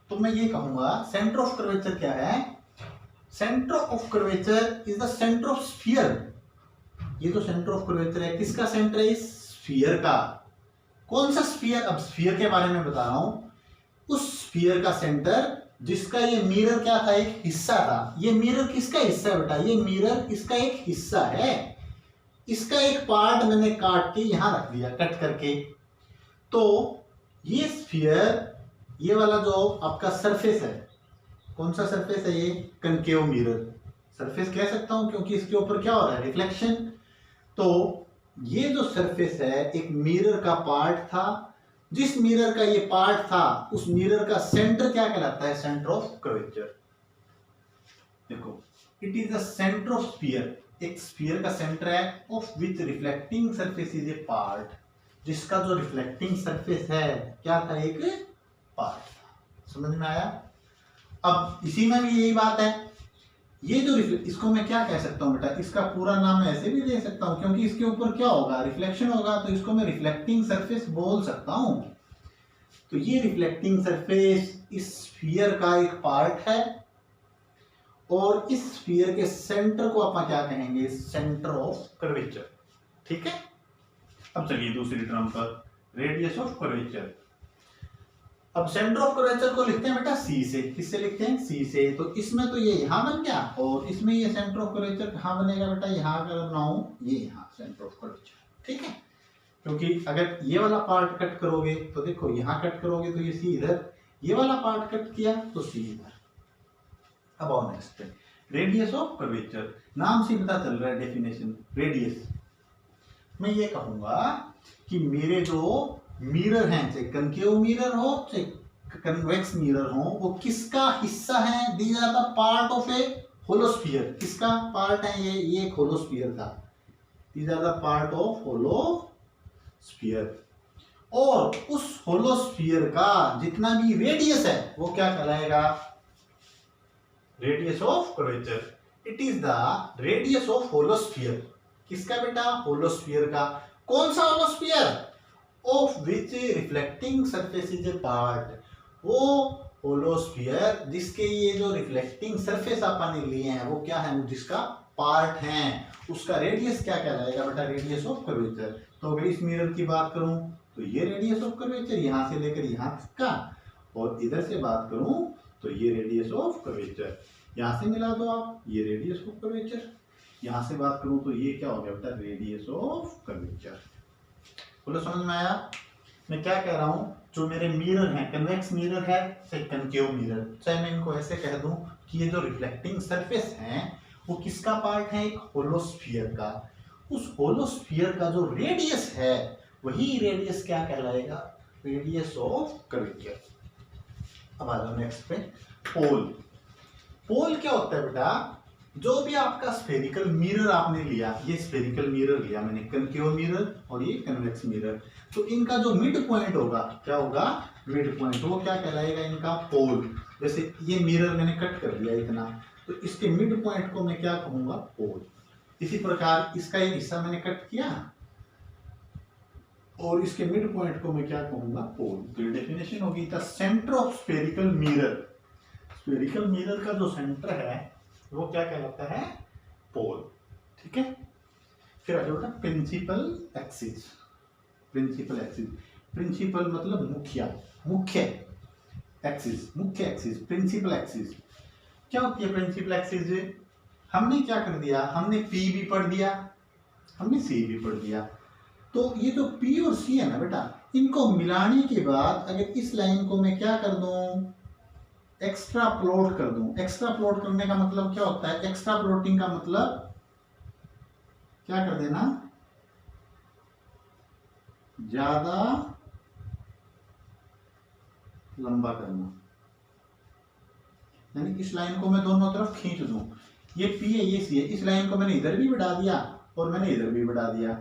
तो मैं ये कहूंगा सेंटर ऑफ कर्वेचर क्या है, centre of curvature is the centre of sphere. ये तो सेंटर ऑफ कर्वेचर है, किसका सेंटर है, इस स्फीयर का। कौन सा स्फीयर, अब स्फीयर के बारे में बता रहा हूं, उस स्फीयर का सेंटर जिसका ये मिरर क्या था, एक हिस्सा था। ये मिरर किसका हिस्सा है बेटा, ये मिरर इसका एक हिस्सा है। इसका एक पार्ट मैंने काट के यहां रख दिया, कट करके। तो ये स्फीयर, ये वाला जो आपका सरफेस है, कौन सा सरफेस है, ये कनकेव मिरर सरफेस कह सकता हूं क्योंकि इसके ऊपर क्या हो रहा है, रिफ्लेक्शन। तो ये जो सरफेस है एक मिरर का पार्ट था जिस मिरर का ये पार्ट था उस मिरर का सेंटर क्या कहलाता है? Centre of curvature. देखो, it is the centre of sphere, एक स्फीयर का सेंटर है, of which reflecting surface is a part, जिसका जो रिफ्लेक्टिंग सरफेस है क्या था? एक पार्ट था। समझ में आया? अब इसी में भी यही बात है, ये जो इसको मैं क्या कह सकता हूं बेटा? इसका पूरा नाम मैं ऐसे भी दे सकता हूं, क्योंकि इसके ऊपर क्या होगा? रिफ्लेक्शन होगा, तो इसको मैं रिफ्लेक्टिंग सरफेस बोल सकता हूं। तो ये रिफ्लेक्टिंग सरफेस इस स्फीयर का एक पार्ट है, और इस स्फीयर के सेंटर को अपन क्या कहेंगे? Centre of curvature. ठीक है। अब चलिए दूसरी टर्म पर, रेडियस ऑफ कर्वेचर। अब सेंटर ऑफ कर्वेचर को लिखते हैं बेटा सी से। किससे लिखते हैं? सी से। तो इसमें तो ये यहां बन गया, और इसमें ये सेंटर ऑफ कर्वेचर कहां बनेगा बेटा? यहां अगर बनाऊं, ये यहां सेंटर ऑफ कर्वेचर। ठीक है, क्योंकि अगर ये वाला पार्ट कट करोगे तो देखो, यहां कट करोगे तो ये सी इधर, ये वाला पार्ट कट किया तो सी इधर। अब आओ नेक्स्ट पे, रेडियस ऑफ कर्वेचर। नाम से पता चल रहा है डेफिनेशन, रेडियस। मैं ये कहूंगा कि मेरे जो मिरर हैं, चाहे कनकेव मिरर हो चाहे कन्वेक्स मिरर हो, वो किसका हिस्सा है? These are the part of a hollow sphere. किसका पार्ट है ये एक होलोस्फीयर था। These are the part of hollow sphere. और उस होलोस्फीयर का जितना भी रेडियस है वो क्या कहलाएगा? Radius of curvature. It is the radius of hollow sphere. किसका बेटा? होलोस्फीयर का। कौन सा hollow sphere? Of which reflecting surface is a part. वो होलोस्फीयर जिसके ये जो रिफ्लेक्टिंग सरफेस अपन ने लिए हैं वो क्या है? जिसका पार्ट है, उसका रेडियस क्या कहलाएगा बेटा? Radius of curvature. तो अगर इस मिरर की बात करूं तो ये रेडियस ऑफ कर्वेचर यहां से लेकर यहां तक का, और इधर से बात करूं तो ये रेडियस ऑफ कर्वेचर। यहां से मिला दो आप, ये रेडियस ऑफ कर्वेचर। यहां से बात करूं तो ये क्या हो गया बेटा? Radius of curvature. बोलो, समझ में आया मैं क्या कह रहा हूं? जो मेरे मिरर हैं, कन्वेक्स मिरर है चाहे कनकेव मिरर, चाहे मैं इनको ऐसे कह दूं कि ये जो रिफ्लेक्टिंग सरफेस है वो किसका पार्ट है? एक होलोस्फीयर का। उस होलोस्फीयर का जो रेडियस है वही रेडियस क्या कहलाएगा? Radius of curvature. अब आ जाओ नेक्स्ट पे, पोल। पोल क्या होता है बेटा? जो भी आपका स्फेरिकल मिरर आपने लिया, ये स्फेरिकल मिरर लिया मैंने, कनकेव मिरर और ये कन्वेक्स मिरर, तो इनका जो मिड पॉइंट होगा क्या होगा? Mid point. वो क्या कहलाएगा? इनका पोल। जैसे ये मिरर मैंने कट कर दिया इतना, तो इसके मिड पॉइंट को मैं क्या कहूंगा? पोल। इसी प्रकार इसका एक हिस्सा मैंने कट किया और इसके मिड पॉइंट को मैं क्या कहूंगा? पोल। तो डेफिनेशन होगी the centre of spherical mirror. Spherical mirror का जो सेंटर है वो क्या कहलाता है? पोल। ठीक है। फिर आ जाओ बेटा principal axis. Principal axis, principal मतलब मुखिया, मुख्य एक्सिस, मुख्य एक्सिस, प्रिंसिपल एक्सिस। क्या होती है प्रिंसिपल एक्सिस? हमने क्या कर दिया? हमने पी भी पढ़ दिया, हमने सी भी पढ़ दिया। तो ये जो पी और सी है ना बेटा, इनको मिलाने के बाद अगर इस लाइन को मैं क्या कर दूं? एक्स्ट्रा प्लॉट कर दूं। एक्स्ट्रा प्लॉट करने का मतलब क्या होता है? एक्स्ट्रा प्लॉटिंग का मतलब क्या कर देना? ज्यादा लंबा करना। यानी इस लाइन को मैं दोनों तरफ खींच दूं। ये पी है, ये सी है, इस लाइन को मैंने इधर भी बढ़ा दिया और मैंने इधर भी बढ़ा दिया,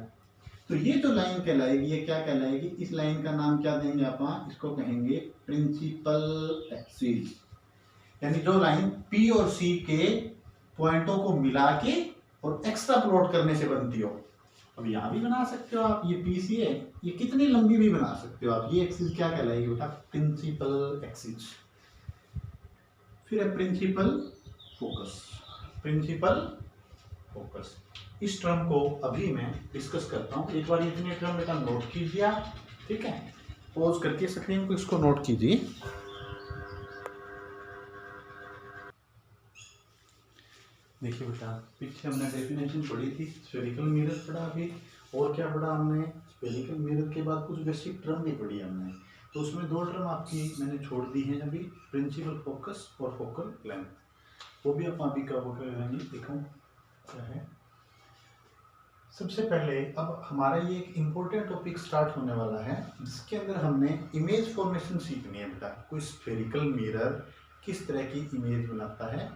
तो ये जो लाइन कहलाएगी ये क्या कहलाएगी? इस लाइन का नाम क्या देंगे आप? इसको कहेंगे प्रिंसिपल एक्सिस। यानी जो लाइन पी और सी के पॉइंटों को मिला के और एक्स्ट्रा प्लॉट करने से बनती हो। अब यहां भी बना सकते हो आप, ये पी सी है, ये कितनी लंबी भी बना सकते हो आप। ये एक्सिस क्या कहलाएगी बेटा? Principal axis. फिर है प्रिंसिपल फोकस। प्रिंसिपल फोकस, इस टर्म को अभी मैं डिस्कस करता हूं। एक बार इतने टर्म बेटा नोट कीजिए आप। ठीक है, पॉज करके स्क्रीन को इसको नोट कीजिए। देखिए बेटा, पीछे हमने डेफिनेशन पढ़ी थी, स्फेरिकल मिरर पढ़ा अभी, और क्या पढ़ा हमने? स्फेरिकल मिरर के बाद कुछ बेसिक टर्म भी पढ़ी हमने। तो उसमें दो टर्म आपकी मैंने छोड़ दी हैं अभी, प्रिंसिपल फोकस और फोकल लेंथ। वो भी आप अभी कवर करेंगे। देखो क्या है, सबसे पहले अब हमारा ये एक इम्पोर्टेंट टॉपिक स्टार्ट होने वाला है, जिसके अंदर हमने इमेज फॉर्मेशन सीखनी है बेटा। कोई स्फेरिकल मिरर किस तरह की इमेज बनाता है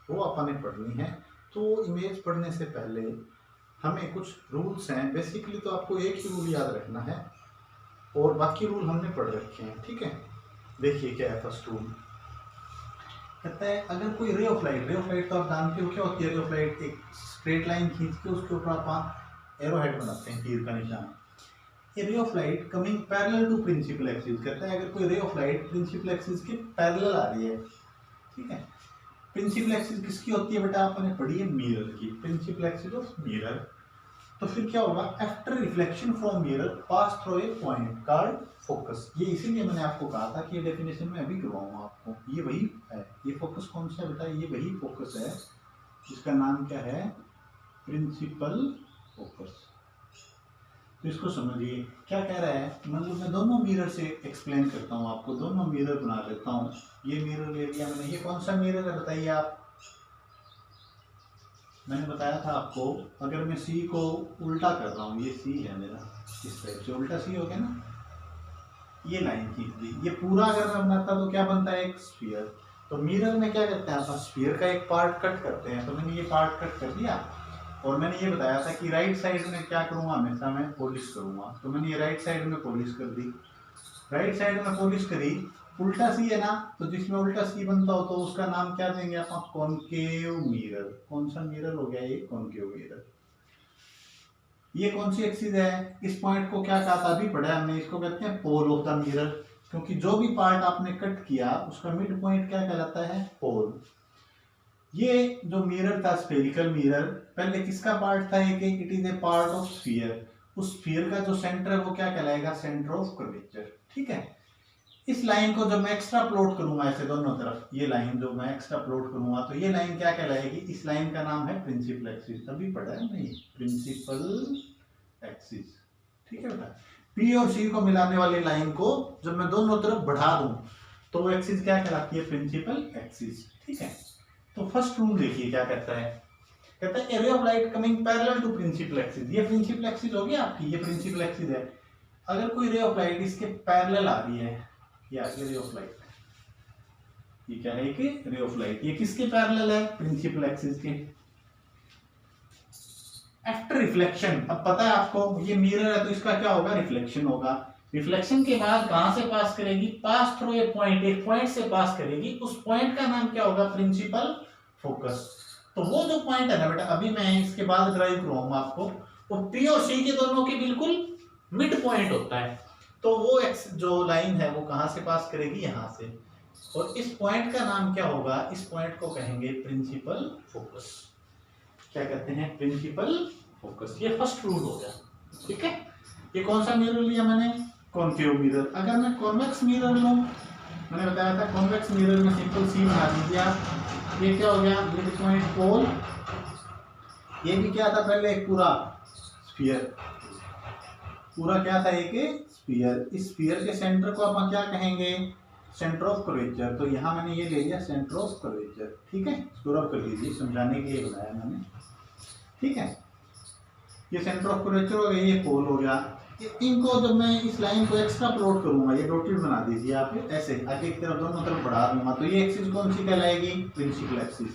वो अपन ने पढ़नी है। तो इमेज पढ़ने से पहले हमें कुछ रूल्स हैं। बेसिकली तो आपको एक ही रूल याद रखना है और बाकी रूल हमने पढ़ रखे हैं, ठीक है। देखिए क्या है फर्स्ट रूल, कहता है अगर कोई रे ऑफ लाइट तो आप जानते हो क्या होती है रे ऑफ लाइट। एक स्ट्रेट लाइन खींच के उसके ऊपर आप एरो हेड बनाते हैं, तीर का निशान। A ray of light coming parallel to principal axis, कहता है अगर कोई ray of light principal axis के पैरेलल आ रही है, ठीक है। प्रिंसिपल एक्सिस किसकी होती है बेटा, आपने पढ़ी है मिरर की, प्रिंसिपल एक्सिस ऑफ मिरर। तो फिर क्या होगा, after reflection from mirror pass through a point called focus. ये इसीलिए मैंने आपको कहा था कि ये डेफिनेशन में अभी करवाऊंगा आपको। ये वही है, ये फोकस कौन सा है बेटा, ये वही फोकस है जिसका नाम क्या है, प्रिंसिपल फोकस। तो इसको समझिए क्या कह रहा है। मतलब मैं दोनों मिरर से एक्सप्लेन करता हूँ आपको, दोनों मिरर बना लेता हूँ। ये मिरर ले लिया मैंने, ये कौन सा मिरर है बताइए आप। मैंने बताया था आपको, अगर मैं सी को उल्टा कर रहा हूँ, ये सी है मेरा, इस टाइप से उल्टा सी हो गया ना, ये लाइन खींच दी। ये पूरा अगर मैं बनाता तो क्या बनता है, एक स्फीयर। तो मिरर में क्या करते हैं आप, स्फीयर का एक पार्ट कट करते हैं। तो मैंने ये पार्ट कट कर दिया और मैंने ये बताया था कि राइट साइड में क्या करूँगा, हमेशा मैं पॉलिश करूँगा। तो मैंने ये राइट साइड में पॉलिश कर दी, राइट साइड में पॉलिश करी। उल्टा सी है ना, तो जिसमें उल्टा सी बनता हो तो उसका नाम क्या देंगे आप, कॉनकेव मिरर। कौन सा मिरर हो गया ये, कॉनकेव मिरर। ये कौन सी एक्सिस है, इस पॉइंट को क्या कहा था अभी पढ़ा हमने, इसको कहते हैं पोल ऑफ द मिरर। क्योंकि जो भी पार्ट आपने कट किया उसका मिड पॉइंट क्या कहलाता है, पोल। ये जो मिरर था स्फेरिकल मिरर, पहले किसका पार्ट था, एक it is a part of sphere. उस स्फीयर का जो सेंटर है वो क्या कहलाएगा, सेंटर ऑफ कर्वेचर, ठीक है। इस लाइन को जब मैं एक्स्ट्रा प्लॉट करूंगा ऐसे दोनों तरफ, ये लाइन जो मैं एक्स्ट्रा प्लॉट करूंगा तो ये लाइन क्या कहलाएगी, इस लाइन का नाम है प्रिंसिपल एक्सिस। तभी पढ़ा है नहीं, प्रिंसिपल एक्सिस, ठीक है बेटा। पी और सी को मिलाने वाली लाइन को जब मैं दोनों तरफ बढ़ा दूं तो वो एक्सिस क्या कहलाती है, प्रिंसिपल एक्सिस, ठीक है। तो फर्स्ट रूल देखिए क्या कहता है, कहता है ray of light coming parallel to principal axis. ये प्रिंसिपल एक्सिस होगी आपकी, ये प्रिंसिपल एक्सिस है। अगर कोई रे ऑफ लाइट इसके पैरेलल आ रही है, ये रे ऑफ लाइट, ये क्या है कि रे ऑफ लाइट, ये किसके पैरेलल है, प्रिंसिपल एक्सिस के। आफ्टर रिफ्लेक्शन, अब पता है आपको ये मिरर है तो इसका क्या होगा, रिफ्लेक्शन होगा। रिफ्लेक्शन के बाद कहां से पास करेगी, पास थ्रू ए पॉइंट, एक पॉइंट से पास करेगी। उस पॉइंट का नाम क्या होगा, प्रिंसिपल फोकस। तो वो जो पॉइंट है ना बेटा, अभी मैं इसके बाद ड्राइव करूंगा आपको, वो पी और सी के दोनों के बिल्कुल मिड पॉइंट होता है। तो वो एक्स जो लाइन है वो कहां से पास करेगी, यहां से। और इस पॉइंट का नाम क्या होगा, इस पॉइंट को कहेंगे प्रिंसिपल फोकस। क्या कहते हैं, प्रिंसिपल फोकस। ये फर्स्ट रूल हो गया, ठीक है। ये कौन सा मिरर लिया मैंने, कॉनकेव मिरर। अगर मैं कॉन्वेक्स मिरर लूं, मैंने बताया था कॉन्वेक्स मिरर में सिंपल सी बना दीजिए आप। ये क्या हो गया, मिड पॉइंट पोल। ये भी क्या था पहले, एक पूरा स्फीयर, पूरा क्या था, एक स्फीयर। इस स्फीयर के सेंटर को आप क्या कहेंगे, सेंटर ऑफ कर्वेचर। तो यहाँ मैंने ये ले लिया सेंटर ऑफ कर्वेचर, ठीक है। इसको रब कर लीजिए, समझाने के लिए बनाया मैंने, ठीक है। ये सेंटर ऑफ कर्वेचर हो गया, ये पोल हो गया। इनको जब मैं इस लाइन को एक्स्ट्रा प्लॉट करूंगा, ये डॉटेड बना दीजिए आप, ऐसे आगे की तरफ दोनों तरफ बढ़ा दूंगा तो ये एक्सिस कौन सी कहलाएगी, प्रिंसिपल एक्सिस।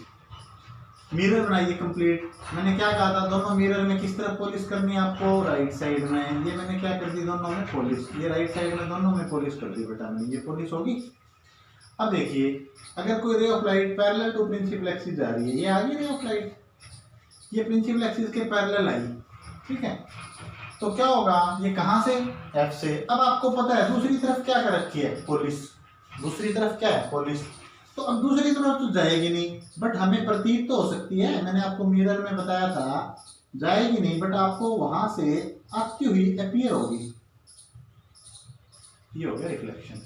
मिरर बनाइए कंप्लीट। मैंने क्या कहा था, दोनों मिरर में किस तरफ पॉलिश करनी है आपको, राइट साइड में। ये मैंने क्या कर दी, दोनों में पॉलिश। ये राइट साइड में दोनों में पॉलिश कर दी बेटा मैंने, ये पॉलिश होगी। अब देखिए अगर कोई ray of light parallel to principal axis जा रही है, ये आ गई रे ऑफ लाइट, ये प्रिंसिपल एक्सिस के पैरेलल आई, ठीक है। तो क्या होगा, ये कहां से, एफ से। अब आपको पता है दूसरी तरफ क्या कर रखी है, पॉलिश। दूसरी तरफ क्या है, पॉलिश। तो अब दूसरी तरफ तो जाएगी नहीं, बट हमें प्रतीत तो हो सकती है। मैंने आपको मिरर में बताया था जाएगी नहीं, बट आपको वहां से आती हुई अपीयर होगी। ये हो गया रिफ्लेक्शन।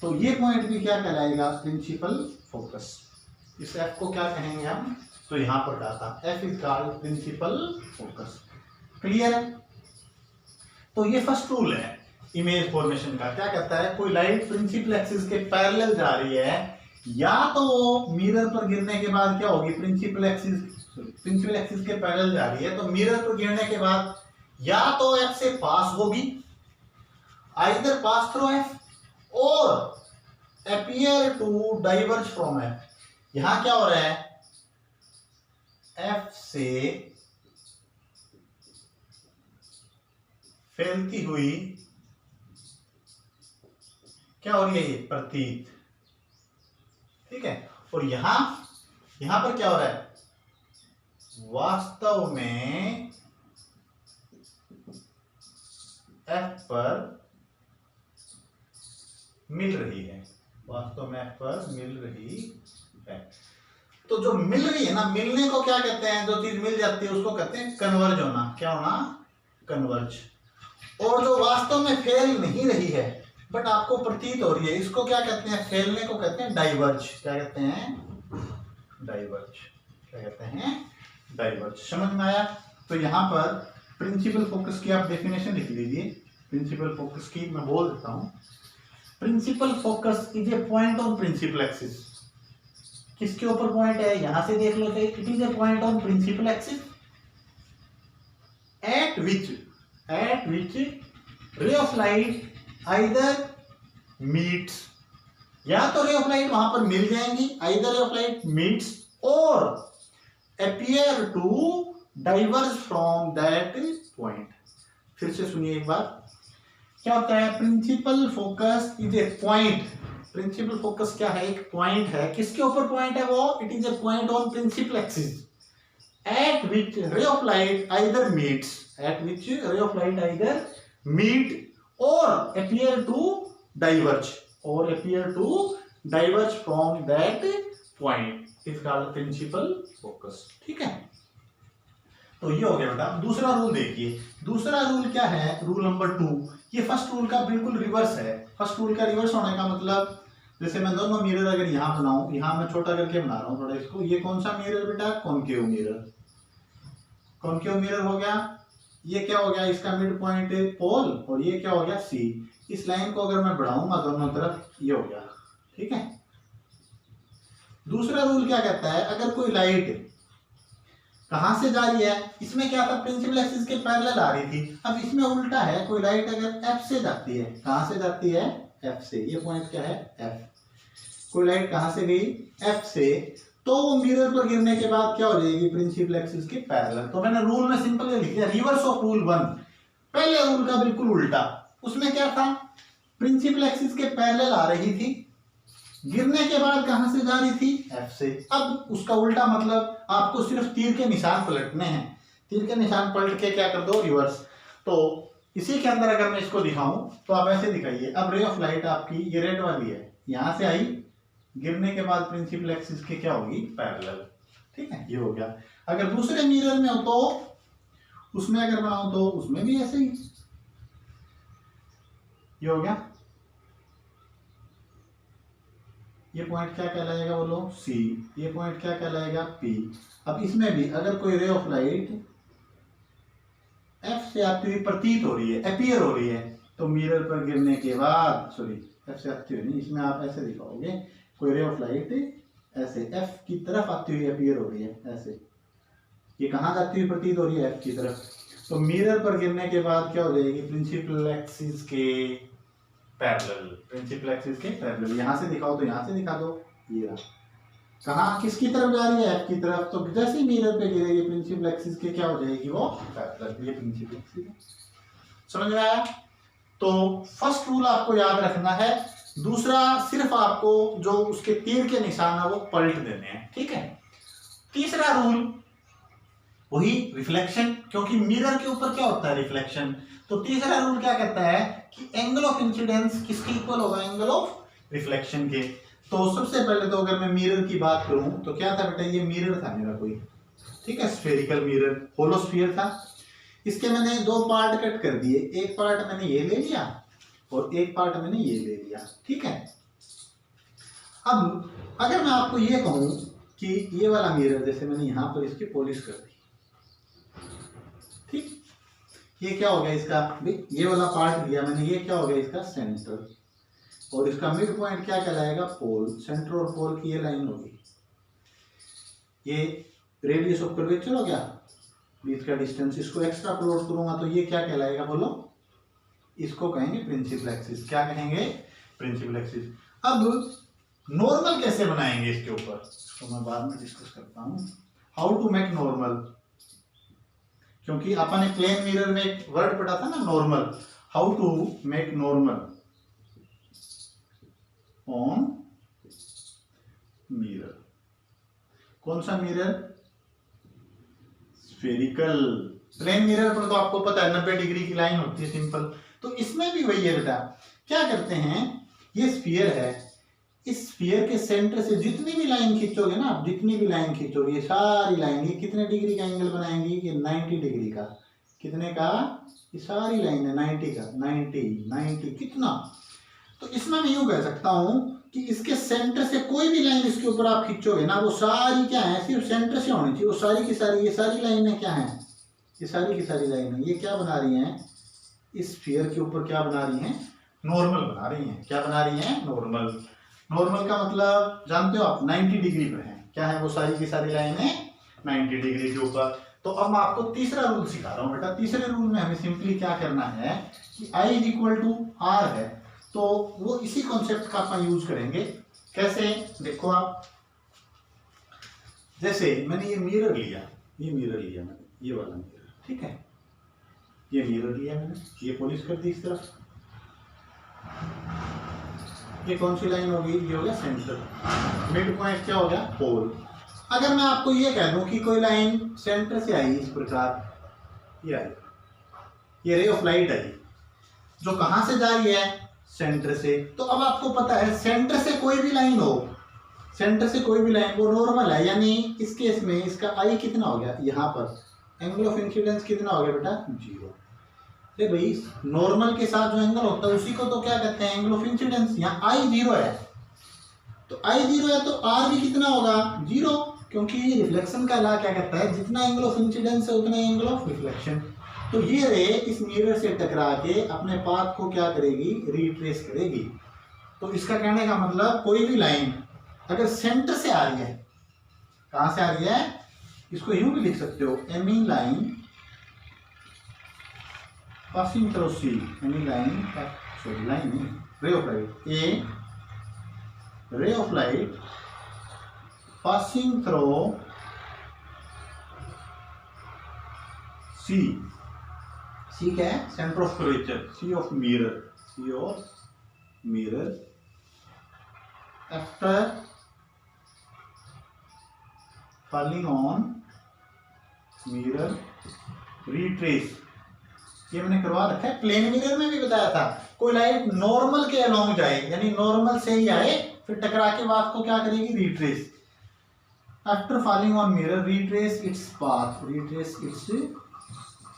तो ये पॉइंट भी क्या कहलाएगा, प्रिंसिपल फोकस। इस एफ को क्या कहेंगे हम, तो यहां पर that F is called principal focus. Clear है। तो ये फर्स्ट रूल है इमेज फॉर्मेशन का। क्या कहता है, कोई लाइट प्रिंसिपल एक्सिस के पैरेलल जा रही है, या तो वो मिरर पर गिरने के बाद क्या होगी, प्रिंसिपल एक्सिस प्रिंसिपल एक्सिस के पैरेलल जा रही है, तो मिरर पर गिरने के बाद या तो एफ से पास होगी, आइदर पास थ्रू एफ और appear to diverge from F. यहां क्या हो रहा है, एफ से फैलती हुई क्या हो रही है, ये प्रतीत, ठीक है। और यहां पर क्या हो रहा है, वास्तव में एफ पर मिल रही है, वास्तव में एफ पर मिल रही है। तो जो मिल रही है ना, मिलने को क्या कहते हैं, जो चीज मिल जाती है उसको कहते हैं कन्वर्ज होना। क्या होना, कन्वर्ज। और जो वास्तव में फैल नहीं रही है बट आपको प्रतीत हो रही है, इसको क्या कहते हैं, फैलने को कहते हैं डाइवर्ज। क्या कहते हैं, डाइवर्ज। क्या कहते हैं, डाइवर्ज। समझ में आया। तो यहां पर प्रिंसिपल फोकस की आप डेफिनेशन लिख लीजिए। प्रिंसिपल फोकस की मैं बोल देता हूं, principal focus is a point on principal axis. किसके ऊपर पॉइंट है, यहां से देख लो, it is a point on principal axis at which ray of light either meets, या तो रे ऑफ लाइट वहां पर मिल जाएंगी, either ray of light meets और appear to diverge from that point. फिर से सुनिए एक बार, क्या होता है, principal focus is a point. Principal focus क्या है, एक पॉइंट है। किसके ऊपर पॉइंट है वो, it is a point on principal axis at which ray of light either meets, at which ray of light either meet और अपीयर टू डाइवर्ज, और appear to diverge from that point is called principal focus. ठीक है, तो ये हो गया बेटा। दूसरा रूल देखिए, दूसरा रूल क्या है, रूल नंबर 2। ये फर्स्ट रूल का बिल्कुल रिवर्स है। फर्स्ट रूल का रिवर्स होने का मतलब, जैसे मैं दोनों मिरर अगर यहां बनाऊं, यहां मैं छोटा करके बना रहा हूं थोड़ा इसको, ये कौन सा मिरर बेटा, कॉनकेव मिरर। कॉनकेव मिरर हो गया। ये क्या हो गया, इसका मिड पॉइंट पोल, और ये क्या हो गया, सी। इस लाइन को अगर मैं बढ़ाऊंगा दोनों तरफ, ये हो गया। ठीक है। दूसरा रूल क्या कहता है, अगर कोई लाइट कहां से जा रही है, इसमें क्या था, प्रिंसिपल एक्सिस के पैरेलल आ रही थी। अब इसमें उल्टा है, कोई लाइट अगर एफ से जाती है, कहां से जाती है, एफ से, ये पॉइंट क्या है, एफ। कोई लाइट कहां से गई, एफ से, तो वो मिरर पर गिरने के बाद क्या हो जाएगी, प्रिंसिपल एक्सिस के पैरेलल। तो मैंने रूल में सिंपल ये लिख दिया, रिवर्स ऑफ रूल 1। पहले रूल का बिल्कुल उल्टा। उसमें क्या था, प्रिंसिपल एक्सिस के पैरेलल आ रही थी, गिरने के बाद कहां से जा रही थी, एफ से। अब उसका उल्टा मतलब आपको सिर्फ तीर के निशान पलटने हैं। तीर के निशान पलट के क्या कर दो, रिवर्स। तो इसी के अंदर अगर मैं इसको दिखाऊं तो आप ऐसे दिखाइए। अब रे ऑफ लाइट आपकी ये रेड वाली है, यहां से आई, गिरने के बाद प्रिंसिपल एक्सिस के क्या होगी, पैरेलल। ठीक है, ये हो गया। अगर दूसरे मिरर में हो तो उसमें अगर बनाऊं तो उसमें भी ऐसे ही, ये हो गया। ये पॉइंट क्या कहलाएगा, बोलो, सी। ये पॉइंट क्या कहलाएगा, पी। अब इसमें भी अगर कोई रे ऑफ लाइट एफ से आती हुई प्रतीत हो रही है, अपीयर हो रही है, तो मिरर पर गिरने के बाद, सॉरी, एफ से आती हुई नहीं, इसमें आप ऐसे दिखाओगे, कोई रे ऑफ लाइट ऐसे एफ की तरफ आती हुई अपीयर हो रही है, ऐसे, ये कहां जाती हुई प्रतीत हो रही है, एफ की तरफ। तो मिरर पर गिरने के बाद क्या हो जाएगी, प्रिंसिपल एक्सिस के पैरेलल। प्रिंसिपल एक्सिस के पैरेलल। यहां से दिखाओ तो यहां से दिखा दो, ये रहा। कहां, किसकी तरफ जा रही है, एफ की तरफ। तो जैसे ही मिरर पे गिरेगी प्रिंसिपल एक्सिस के क्या हो जाएगी, वो पैरेलल। ये प्रिंसिपल एक्सिस, समझ में आया। तो फर्स्ट रूल आपको याद रखना है, दूसरा सिर्फ आपको जो उसके तीर के निशान है वो पलट देने हैं। ठीक है। तीसरा रूल वही रिफ्लेक्शन, क्योंकि मिरर के ऊपर क्या होता है, रिफ्लेक्शन। तो तीसरा रूल क्या कहता है कि एंगल ऑफ इंसिडेंस किसके इक्वल होगा, एंगल ऑफ रिफ्लेक्शन के। तो सबसे पहले तो अगर मैं मिरर की बात करूं तो क्या था बेटा, ये मिरर था मेरा कोई, ठीक है, स्फेरिकल मिरर, होलो स्फीयर था। इसके मैंने 2 पार्ट कट कर दिए, एक पार्ट मैंने ये ले लिया और एक पार्ट मैंने ये ले लिया। ठीक है। अब अगर मैं आपको ये कहूं कि ये वाला मिरर, जैसे मैंने यहां पर इसकी पॉलिश कर दी, ठीक, ये क्या हो गया इसका, ये वाला पार्ट लिया मैंने, ये क्या हो गया इसका सेंटर, और इसका मिड पॉइंट क्या कहलाएगा, पोल। सेंटर और पोल की ये लाइन होगी, ये रेडियस ऑफ कर्वेचर हो गया, बीच का डिस्टेंस, इसको एक्स्ट्रा प्लॉट करूंगा तो ये क्या कहलाएगा बोलो, इसको कहेंगे प्रिंसिपल एक्सिस। क्या कहेंगे, प्रिंसिपल एक्सिस। अब नॉर्मल कैसे बनाएंगे इसके ऊपर, तो मैं बाद में डिस्कस करता हूं, हाउ टू मेक नॉर्मल, क्योंकि अपन ने प्लेन मिरर में एक वर्ड पढ़ा था ना normal, how to make normal on mirror. कौन सा मिरर, स्फेरिकल। प्लेन मिरर पर तो आपको पता है 90 डिग्री की लाइन होती है सिंपल, तो इसमें भी वही है बेटा। क्या करते हैं, ये स्फीयर है, इस स्फीयर के सेंटर से जितनी भी लाइन खींचोगे ना आप, जितनी भी लाइन खींचोगे, ये सारी लाइन, ये कितने डिग्री का एंगल बनाएंगी, ये 90 डिग्री का। कितने का, ये सारी लाइन है 90 का, 90 कितना। तो इसमें मैं यूं कह सकता हूं कि इसके सेंटर से कोई भी लाइन इसके ऊपर आप खींचोगे ना, वो सारी क्या है, सिर्फ सेंटर से होनी चाहिए, वो सारी की सारी, ये सारी लाइनें क्या है, ये सारी की सारी लाइनें, ये क्या बना रही हैं, इस स्फीयर के ऊपर क्या बना रही हैं, नॉर्मल बना रही हैं। क्या बना रही हैं, नॉर्मल। नॉर्मल का मतलब जानते हो आप, 90 डिग्री पर है। क्या है, वो सारी की सारी लाइनें 90 डिग्री के ऊपर। तो अब मैं आपको तीसरा रूल सिखा रहा हूँ बेटा। तीसरे रूल में हमें सिंपली क्या करना है कि I = R है, तो वो इसी कॉन्सेप्ट का अपन यूज करेंगे। कैसे, देखो आप, जैसे मैंने ये मिरर लिया, ये मिरर लिया मैंने, ये वाला मिरर, ठीक है, ये मिरर लिया मैंने, ये पॉलिश कर दी इस तरफ, ये कौन सी लाइन होगी, ये हो गया सेंटर, मिड पॉइंट क्या हो गया, पोल। अगर मैं आपको ये कह दूं कि कोई लाइन सेंटर से आई इस प्रकार, ये आई, ये रे ऑफ लाइट आई, जो कहां से जा रही है, सेंटर से। तो अब आपको पता है सेंटर से कोई भी लाइन हो, सेंटर से कोई भी लाइन वो नॉर्मल है, यानी इस केस में इसका आई कितना हो गया, यहाँ पर एंगल ऑफ इंसिडेंस कितना हो गया बेटा, 0। अरे भाई, नॉर्मल के साथ जो एंगल होता है उसी को तो क्या कहते हैं, एंगल ऑफ इंसिडेंस। यहाँ आई 0 है, तो आई 0 है तो आर भी कितना होगा, 0, क्योंकि रिफ्लेक्शन का लॉ क्या कहता है, जितना एंगल ऑफ इंसिडेंस है उतना एंगल ऑफ रिफ्लेक्शन। तो ये रे इस मिरर से टकरा के अपने पाथ को क्या करेगी, रिट्रेस करेगी। तो इसका कहने का मतलब कोई भी लाइन अगर सेंटर से आ रही है, कहां से आ रही है, इसको यूं भी लिख सकते हो, any line passing through C, any line, sorry line नहीं, ray of light, a ray of light passing through C, C क्या है, centre of curvature, C of mirror, C of mirror, after falling on mirror retrace। ये मैंने करवा रखा है, plane mirror में भी बताया था, कोई लाइट नॉर्मल के अलोंग जाए, यानी नॉर्मल से ही आए, फिर टकरा के बाद को क्या करेगी, retrace. After falling on mirror retrace its path, retrace its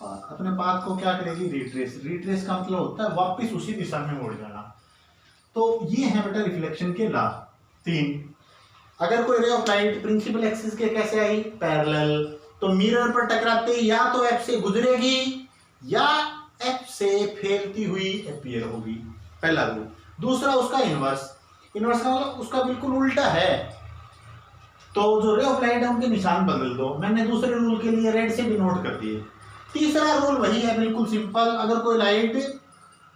path, अपने पाथ को क्या करेगी, रिट्रेस। रिट्रेस का मतलब होता है वापस उसी दिशा में मुड़ जाना। तो ये है बेटा रिफ्लेक्शन के लॉ 3। अगर कोई ray of light principal axis के कैसे आई, पैरेलल, तो मिरर पर टकराते या तो एफ से गुजरेगी या एफ से फैलती हुई अपीयर होगी, पहला रूल। दूसरा उसका इनवर्स, इनवर्स का मतलब उसका बिल्कुल उल्टा है, तो जो रे ऑफ लाइट है उनके निशान बदल दो। मैंने दूसरे रूल के लिए रेड से भी नोट कर दिए। तीसरा रूल वही है, बिल्कुल सिंपल, अगर कोई लाइट,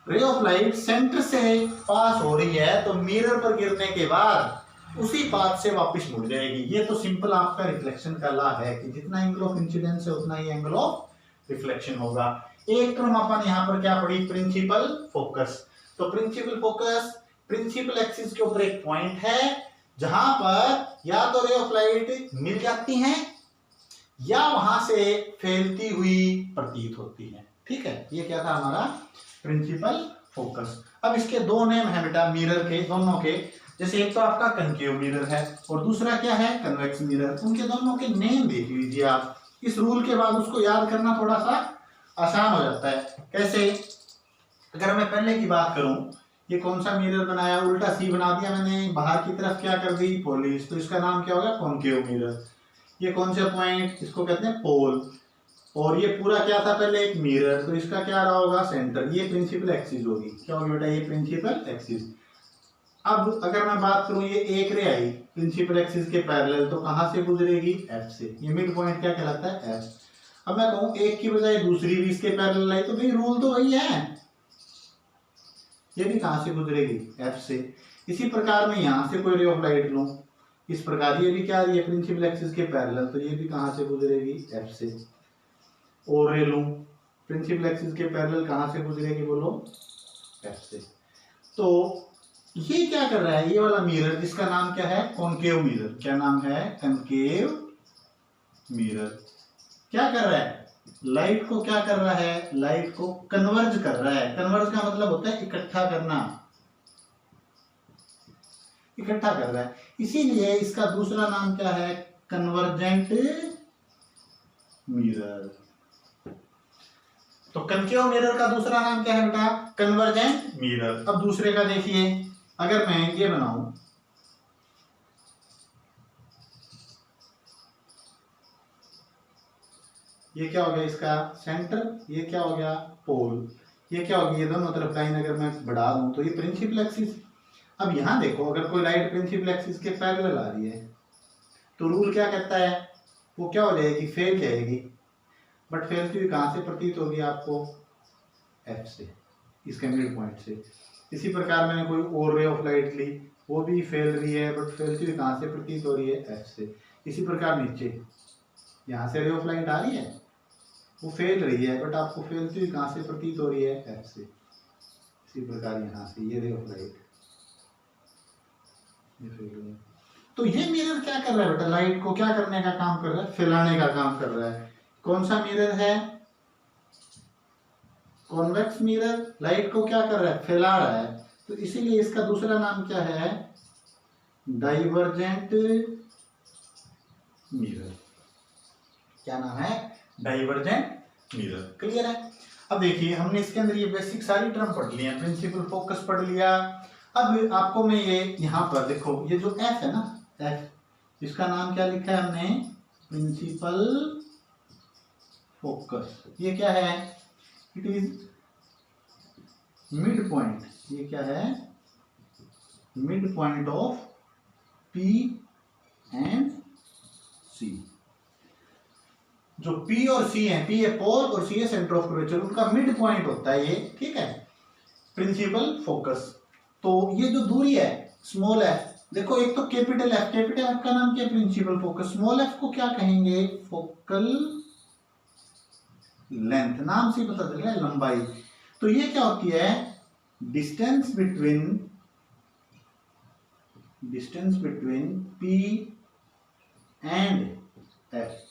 रे ऑफ लाइट सेंटर से पास हो रही है तो मिरर पर गिरने के बाद उसी पाथ से वापस मुड़ जाएगी। ये तो सिंपल आपका रिफ्लेक्शन का लॉ है कि जितना एंगल ऑफ इंसिडेंस है उतना ही एंगल ऑफ रिफ्लेक्शन होगा। एक टर्म अपन यहाँ पर क्या पढ़ी, प्रिंसिपल फोकस। तो प्रिंसिपल फोकस, प्रिंसिपल एक्सिस के ऊपर एक पॉइंट है जहां पर या तो रे ऑफ लाइट मिल जाती हैं या वहां से फैलती हुई प्रतीत होती है। ठीक है, ये क्या था हमारा प्रिंसिपल फोकस। अब इसके दो नेम है बेटा मिरर के, दोनों के, जैसे एक तो आपका कनकेव मिरर है और दूसरा क्या है, कन्वेक्स मिरर। उनके दोनों के नेम देख लीजिए आप, इस रूल के बाद उसको याद करना थोड़ा सा आसान हो जाता है। कैसे, अगर मैं पहले की बात करूं, ये कौन सा मिरर बनाया, उल्टा सी बना दिया मैंने, बाहर की तरफ क्या कर दी, पॉलिश, तो इसका नाम क्या होगा, कॉन्केव मिरर। ये कौन से पॉइंट, इसको कहते हैं पोल, और ये पूरा क्या था पहले, एक मिरर, तो इसका क्या रहा होगा, सेंटर। ये प्रिंसिपल एक्सिस होगी, क्या होगी बेटा, ये प्रिंसिपल एक्सिस। अब अगर मैं बात करूं, ये एक रे आई, प्रिंसिपल एक्सिस के पैरेलल तो कहां से गुजरेगी, एफ से। ये मिड पॉइंट क्या कहलाता है, एफ। अब मैं कहूं एक की बजाय दूसरी भी इसके पैरेलल आई, तो भाई रूल तो वही है, ये भी कहां से गुजरेगी, एफ से। इसी प्रकार मैं यहां से कोई रे ऑफ लाइट लूं, इस प्रकार ये भी क्या आ रही है, प्रिंसिपल एक्सिस के पैरेलल, तो ये भी कहां से गुजरेगी, एफ से। और रे लूं प्रिंसिपल एक्सिस के पैरेलल, कहां से गुजरेगी बोलो, एफ से। तो ये क्या कर रहा है, ये वाला मिरर जिसका नाम क्या है, कॉनकेव मिरर, क्या नाम है, कॉनकेव मिरर, क्या कर रहा है, लाइट को क्या कर रहा है, लाइट को कन्वर्ज कर रहा है। कन्वर्ज का मतलब होता है इकट्ठा करना, इकट्ठा कर रहा है, इसीलिए इसका दूसरा नाम क्या है, कन्वर्जेंट मिरर। तो कनकेव मिरर का दूसरा नाम क्या है बेटा, कन्वर्जेंट मिरर। अब दूसरे का देखिए, अगर मैं ये बनाऊं, ये क्या हो गया इसका सेंटर, ये क्या हो गया पोल, ये क्या हो गया, ये दोनों तरफ लाइन अगर मैं बढ़ा दूं तो ये प्रिंसिपल एक्सिस। अब यहां देखो, अगर कोई लाइट प्रिंसिपल एक्सिस के पैरेलल आ रही है तो रूल क्या कहता है, वो क्या हो जाएगी, फेल जाएगी। बट फैलती हुई कहां से प्रतीत होगी आपको, एफ से, इसके मिड पॉइंट से। इसी प्रकार मैंने कोई और रे ऑफ लाइट ली, वो भी फैल रही है, बट फैलती हुई कहां से प्रतीत हो रही है, एफ से। इसी प्रकार नीचे यहां से रे ऑफ लाइट आ रही है, वो फैल रही है, बट आपको फैलती हुई कहां से प्रतीत हो रही है, एफ से। इसी प्रकार यहां से ये रे ऑफ लाइट ये फैल रही है। तो ये मिरर क्या कर रहा है बेटा, लाइट को क्या करने का काम कर रहा है, फैलाने का काम कर रहा है। कौन सा मिरर है, कॉन्वेक्स मिरर, लाइट को क्या कर रहा है, फैला रहा है। तो इसीलिए इसका दूसरा नाम क्या है, डाइवर्जेंट मिरर। क्या नाम है, डाइवर्जेंट मिरर। क्लियर है। अब देखिए हमने इसके अंदर ये बेसिक सारी टर्म पढ़ ली है, प्रिंसिपल फोकस पढ़ लिया। अब आपको मैं ये यहां पर देखो, ये जो एफ है ना, एफ, इसका नाम क्या लिखा है हमने, प्रिंसिपल फोकस। ये क्या है, इट इज मिड पॉइंट, ये क्या है, mid point of P and C. जो P और C है, P है पोल और C है सेंटर ऑफ कर्वेचर, उनका मिड पॉइंट होता है ये, ठीक है, प्रिंसिपल फोकस। तो ये जो दूरी है स्मॉल एफ, देखो एक तो कैपिटल एफ, कैपिटल एफ का नाम क्या है, प्रिंसिपल फोकस। स्मॉल एफ को क्या कहेंगे, फोकल लेंथ, नाम से पता चल रहा है लंबाई। तो ये क्या होती है, distance between P and F.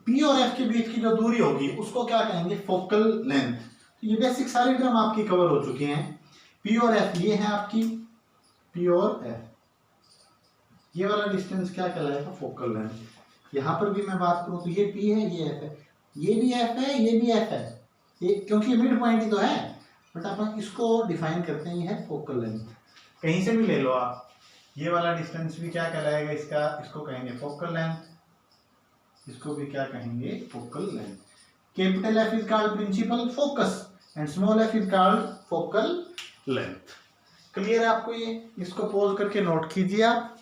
P और F के बीच की जो दूरी होगी उसको क्या कहेंगे, फोकल लेंथ। तो ये बेसिक सारी टर्म आपकी कवर हो चुकी हैं। P और F ये है आपकी, P और F, ये वाला डिस्टेंस क्या कहलाएगा, फोकल लेंथ। यहां पर भी मैं बात करूं तो ये P है, ये F है, ये भी F है, ये भी F है, ये क्योंकि मिड पॉइंट ही तो है, बट अपन इसको डिफाइन करते हैं, ये है फोकल लेंथ। कहीं से भी ले लो आप, ये वाला डिस्टेंस भी क्या कहलाएगा इसका, इसको कहेंगे फोकल लेंथ, इसको भी क्या कहेंगे, focal length. Capital F is called principal focus and small F is called focal length. Clear है आपको ये, इसको पॉज करके नोट कीजिए आप।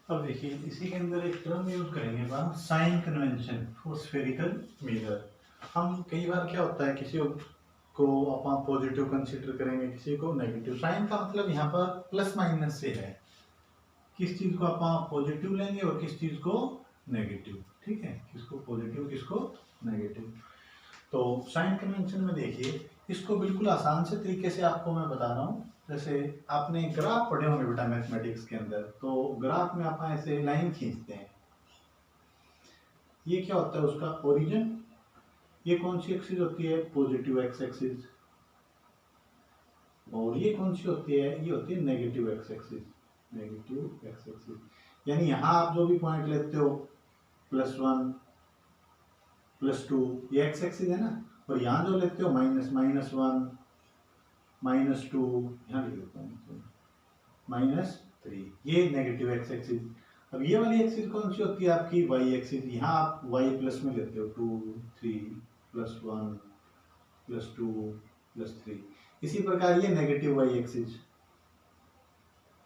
अब देखिए इसी के अंदर एक टर्म यूज करेंगे बात, sign convention for spherical mirror. हम कई बार क्या होता है, किसी को अपन पॉजिटिव कंसीडर करेंगे, किसी को नेगेटिव। साइन का मतलब यहाँ पर प्लस माइनस से है, किस चीज को आप पॉजिटिव लेंगे और किस चीज को नेगेटिव, ठीक है, किसको पॉजिटिव किसको नेगेटिव। तो साइन कन्वेंशन में देखिए, इसको बिल्कुल आसान से तरीके से आपको मैं बता रहा हूँ। जैसे आपने ग्राफ पढ़े होंगे बेटा मैथमेटिक्स के अंदर, तो ग्राफ में आप ऐसे लाइन खींचते हैं, ये क्या होता है उसका ओरिजिन, ये कौन सी एक्सिस होती है, पॉजिटिव एक्स एक्सिस, और ये कौन सी होती है, ये होती है negative x axis, negative x axis. यानी यहाँ आप जो भी पॉइंट लेते हो, +1 +2, ये एक्स एक्सिस है ना, और यहाँ जो लेते हो -1 -2, यहाँ लिख देता हूँ -3, ये नेगेटिव एक्स एक्सिस। अब ये वाली एक्सिस कौन सी होती है आपकी, वाई एक्सिस। यहाँ आप वाई प्लस में लेते हो 2 3 +1 +2 +3, इसी प्रकार ये negative Y axis,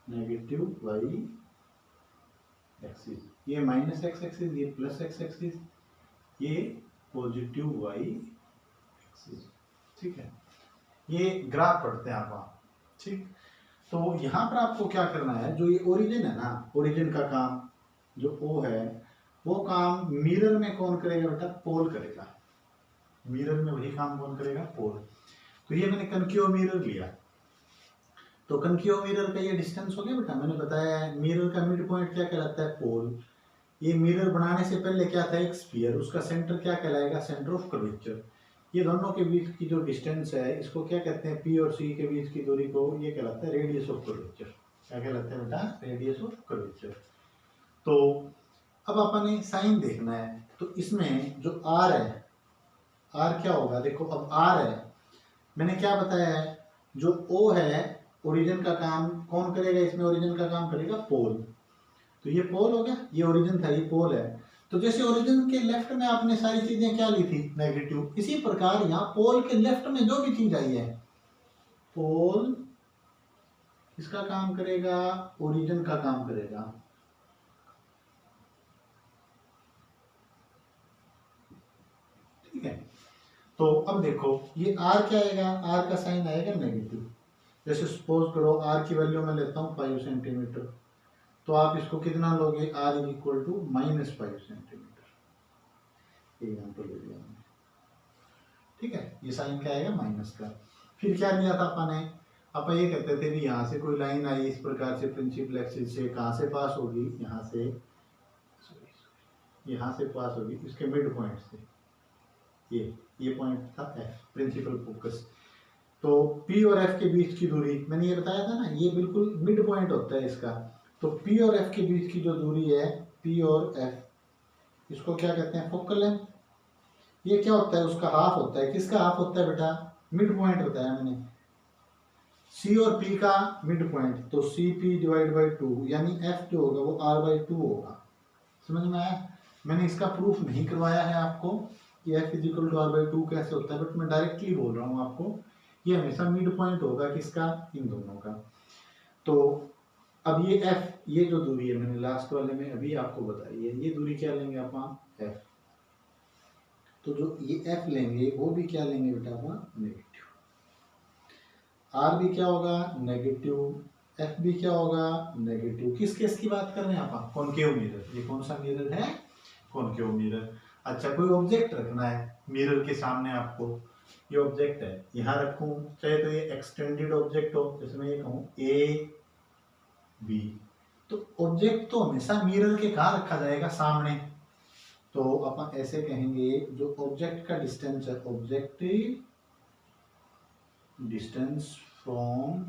negative Y axis, ये माइनस एक्स एक्सिस, ये प्लस एक्स एक्सिस, ये पॉजिटिव वाई एक्सिस। ठीक है, ये ग्राफ पढ़ते हैं आप। ठीक, तो यहाँ पर आपको क्या करना है, जो ये ओरिजिन है ना, ओरिजिन का काम जो ओ है, वो काम मिरर में कौन करेगा बेटा, पोल करेगा। मिरर में वही काम कौन करेगा, पोल। तो ये मैंने कनकेव मिरर लिया, तो कनकेव मिरर का ये डिस्टेंस हो गया बेटा, मैंने बताया है मिरर का मिड पॉइंट क्या कहलाता है, पोल। ये मिरर बनाने से पहले क्या था, एक स्फीयर, उसका सेंटर क्या कहलाएगा, सेंटर ऑफ कर्वेचर। ये दोनों के बीच की जो डिस्टेंस है, इसको क्या कहते हैं, पी और सी के बीच की दूरी को ये कहलाता है रेडियस ऑफ कर्वेचर। क्या कहलाता है बेटा, रेडियस ऑफ कर्वेचर। तो अब अपन साइन देखना है, तो इसमें जो आर है, आर क्या होगा, देखो अब आर है, मैंने क्या बताया है, जो ओ है ओरिजिन का काम कौन करेगा, इसमें ओरिजिन का काम करेगा पोल। तो ये पोल हो गया, ये ओरिजिन था, ये पोल है। तो जैसे ओरिजिन के लेफ्ट में आपने सारी चीजें क्या ली थी, नेगेटिव, इसी प्रकार यहाँ पोल के लेफ्ट में जो भी चीज आई है, पोल इसका काम करेगा, ओरिजिन का काम करेगा। ठीक है, तो अब देखो ये आर क्या आएगा, आर का साइन आएगा नेगेटिव। जैसे सपोज करो आर की वैल्यू मैं लेता हूँ 5 सेंटीमीटर, तो आप इसको कितना लोगे, R is equal to -5 centimetre. Example ले लिया हमने। ठीक है, ये साइन क्या आएगा, माइनस का। फिर क्या लिया था अपन ये कहते थे भी यहाँ से कोई लाइन आई इस प्रकार से प्रिंसिपल एक्सिस से, कहाँ से पास होगी, यहाँ से पास होगी, इसके मिड पॉइंट से, ये पॉइंट था एफ, प्रिंसिपल फोकस। तो P और F के बीच की दूरी मैंने ये बताया था ना, ये बिल्कुल मिड पॉइंट होता है इसका। तो P और F के बीच की जो दूरी है, P और F, इसको क्या कहते हैं, फोकल लेंथ। ये क्या होता है, उसका हाफ होता है। किसका हाफ होता है बेटा, मिड पॉइंट होता है। मैंने C और P का मिड पॉइंट, तो CP डिवाइड बाई 2, यानी F जो होगा वो R/2 होगा। समझ में आया। मैंने इसका प्रूफ नहीं करवाया है आपको कि F = R/2 कैसे होता है, बट मैं डायरेक्टली बोल रहा हूँ आपको, ये हमेशा मिड पॉइंट होगा किसका, इन दोनों का। तो अब ये F, ये जो दूरी है मैंने लास्ट वाले में अभी आपको बताई है, ये दूरी क्या लेंगे अपन, F। तो जो ये F लेंगे वो भी क्या लेंगे बेटा अपन, नेगेटिव। R भी क्या होगा, नेगेटिव। F भी क्या होगा, नेगेटिव। किस केस की बात कर रहे हैं अपन, कॉनकेव मिरर। ये कौन सा मिरर है, कॉनकेव मिरर। अच्छा, कोई ऑब्जेक्ट रखना है मिरर के सामने आपको, ये ऑब्जेक्ट है, यहाँ रखूं, चाहे तो ये एक्सटेंडेड ऑब्जेक्ट हो, जैसे मैं ये कहूँ ए बी, तो ऑब्जेक्ट तो हमेशा मिरर के कहाँ रखा जाएगा, सामने। तो अपन ऐसे कहेंगे, जो ऑब्जेक्ट का डिस्टेंस है, objective distance from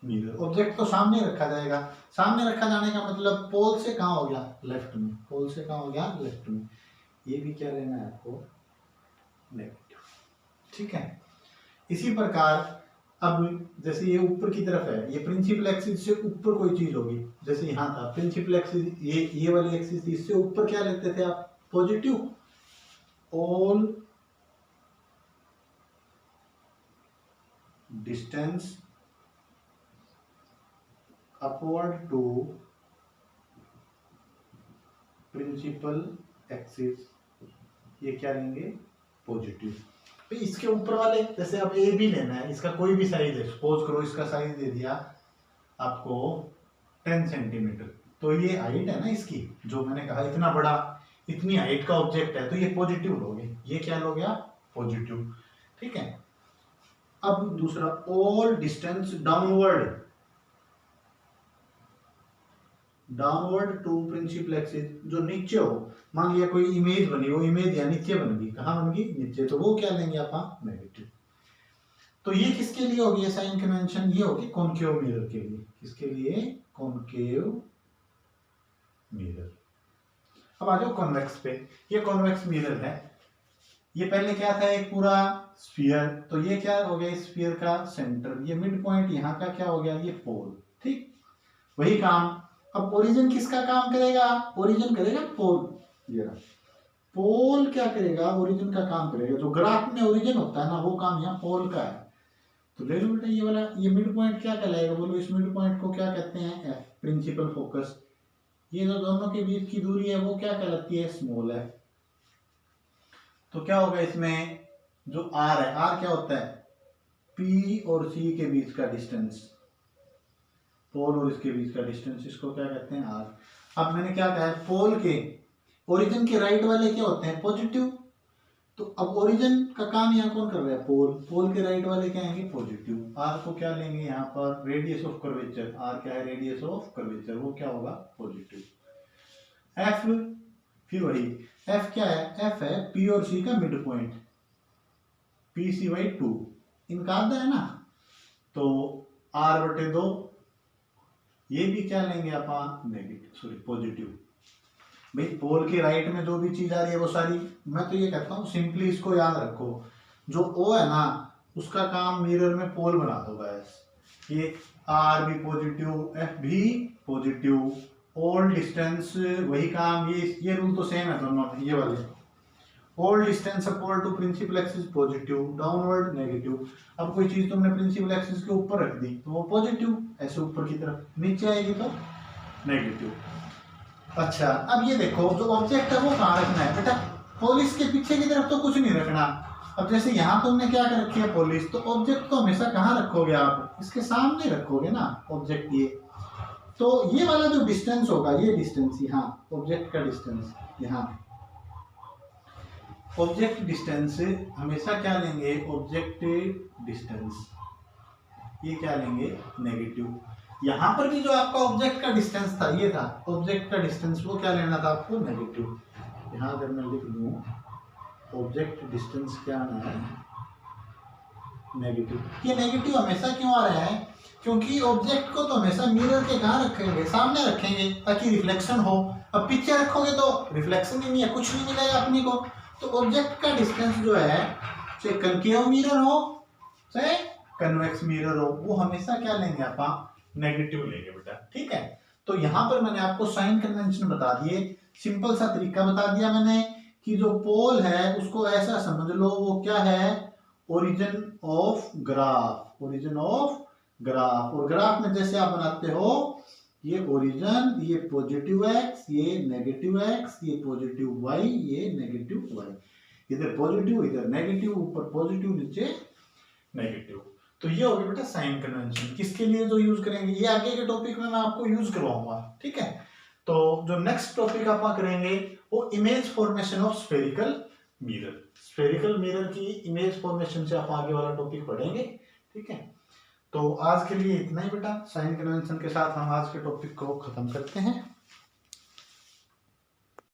mirror, object तो सामने रखा जाएगा। सामने रखा जाने का मतलब पोल से कहाँ हो गया, लेफ्ट में। पोल से कहाँ हो गया, लेफ्ट में। ये भी क्या लेना है आपको, नेगेटिव। ठीक है, इसी प्रकार अब जैसे ये ऊपर की तरफ है, ये प्रिंसिपल एक्सिस से ऊपर कोई चीज होगी, जैसे यहाँ था प्रिंसिपल एक्सिस, ये वाली एक्सिस थी, इससे ऊपर क्या लेते थे आप, positive. All distance upward to principal axis, ये क्या लेंगे, पॉजिटिव। तो इसके ऊपर वाले, जैसे अब ए भी लेना है, इसका कोई भी साइज है, सपोज करो इसका साइज दे दिया आपको 10 सेंटीमीटर, तो ये हाइट है ना इसकी, जो मैंने कहा इतना बड़ा, इतनी हाइट का ऑब्जेक्ट है, तो ये पॉजिटिव लोगे। ये क्या लोगे आप, पॉजिटिव। ठीक है, अब दूसरा, all distance downward to principal axis, जो नीचे हो, मान लिया कोई इमेज बनी, वो इमेज या नीचे बन गई, कहाँ बन गई, नीचे, तो वो क्या लेंगे आप, नेगेटिव। तो ये किसके लिए होगी, साइन कन्वेंशन, ये होगी कॉनकेव मिरर के लिए। किसके लिए, कॉनकेव मिरर। अब आ जाओ कॉन्वेक्स पे। ये कॉन्वेक्स मिरर है, ये पहले क्या था, एक पूरा स्फीयर, तो ये क्या हो गया, स्फीयर का सेंटर, ये मिड पॉइंट यहाँ का क्या हो गया, ये पोल। ठीक, वही काम। अब ओरिजिन किसका काम करेगा, ओरिजिन करेगा पोल। ये पोल क्या करेगा, ओरिजिन का काम करेगा। जो ग्राफ में ओरिजिन होता है ना, वो काम यहाँ पोल का है। तो ले लो बेटा ये वाला, ये मिड पॉइंट क्या कहलाएगा, बोलो इस मिड पॉइंट को क्या कहते हैं, एफ, प्रिंसिपल फोकस। ये जो दोनों के बीच की दूरी है वो क्या कहलाती है, स्मॉल है। तो क्या होगा इसमें, जो आर है, आर क्या होता है, पी और सी के बीच का डिस्टेंस, पोल और इसके बीच का डिस्टेंस, इसको क्या कहते हैं, आर। अब मैंने क्या कहा है, पोल के ओरिजिन के राइट वाले क्या होते हैं, पॉजिटिव। तो अब ओरिजिन का काम यहाँ कौन कर रहा है, पोल। पोल के राइट वाले क्या आएंगे, पॉजिटिव। आर को क्या लेंगे यहाँ पर, रेडियस ऑफ कर्वेचर। आर क्या है, रेडियस ऑफ कर्वेचर, वो क्या होगा, पॉजिटिव। एफ, फिर वही एफ क्या है, एफ है पी और सी का mid point, P C by 2, इनका आधा है ना, तो आर बटे 2। ये भी क्या लेंगे अपन, नेगेटिव, सॉरी पॉजिटिव। भाई पोल के राइट में जो भी चीज आ रही है वो सारी, मैं तो ये कहता हूँ सिंपली इसको याद रखो, जो ओ है ना उसका काम मिरर में पोल बना दो बस। ये आर भी पॉजिटिव, एफ भी पॉजिटिव, ऑल डिस्टेंस वही काम, ये रूल तो सेम है दोनों में, ये वाले all distance upward to principal axis positive, downward negative. अब कोई चीज तुमने प्रिंसिपल एक्सिस के ऊपर रख दी तो वो पॉजिटिव, ऐसे ऊपर की तरफ, नीचे आएगी तो नेगेटिव। अच्छा अब ये देखो, जो ऑब्जेक्ट है वो कहाँ रखना है बेटा, पोलिस के पीछे की तरफ तो कुछ नहीं रखना। अब जैसे यहाँ तुमने क्या कर रखी है पोलिस, तो ऑब्जेक्ट तो हमेशा कहाँ रखोगे आप, इसके सामने रखोगे ना ऑब्जेक्ट ये। तो ये वाला जो डिस्टेंस होगा, ये डिस्टेंस यहाँ ऑब्जेक्ट का डिस्टेंस, यहाँ ऑब्जेक्ट डिस्टेंस हमेशा क्या लेंगे, ऑब्जेक्ट डिस्टेंस, ये क्या लेंगे, नेगेटिव। यहाँ पर भी जो आपका ऑब्जेक्ट का डिस्टेंस था, ये था ऑब्जेक्ट का डिस्टेंस, वो क्या लेना था आपको, नेगेटिव। यहाँ अगर मैं लिख दूँ ऑब्जेक्ट डिस्टेंस क्या आना है, नेगेटिव। ये नेगेटिव हमेशा क्यों आ रहा है, क्योंकि ऑब्जेक्ट को तो हमेशा मिरर के कहाँ रखेंगे, सामने रखेंगे ताकि रिफ्लेक्शन हो। अब पीछे रखोगे तो रिफ्लेक्शन ही नहीं है, कुछ नहीं मिलेगा अपने को। तो ऑब्जेक्ट का डिस्टेंस जो है, चाहे कनकेव मिरर हो चाहे कन्वेक्स मिरर हो, वो हमेशा क्या लेंगे आप, नेगेटिव लेंगे बेटा, ठीक है। तो यहाँ पर मैंने आपको साइन कन्वेंशन बता दिए, सिंपल सा तरीका बता दिया मैंने कि जो पोल है उसको ऐसा समझ लो, वो क्या है, origin of graph, origin of graph. और ग्राफ में जैसे आप बनाते हो, ये ओरिजिन, ये पॉजिटिव एक्स, ये नेगेटिव एक्स, ये पॉजिटिव वाई, ये नेगेटिव वाई, इधर पॉजिटिव इधर नेगेटिव, ऊपर पॉजिटिव नीचे नेगेटिव। तो ये हो गया बेटा साइन कन्वेंशन। किसके लिए जो यूज करेंगे, ये आगे के टॉपिक में मैं आपको यूज करवाऊंगा, ठीक है। तो जो नेक्स्ट टॉपिक आप करेंगे वो image formation of spherical mirror. Spherical mirror की इमेज फॉर्मेशन से आप आगे वाला टॉपिक पढ़ेंगे, ठीक है। तो आज के लिए इतना ही बेटा, साइन कन्वेंशन के साथ हम आज के टॉपिक को खत्म करते हैं।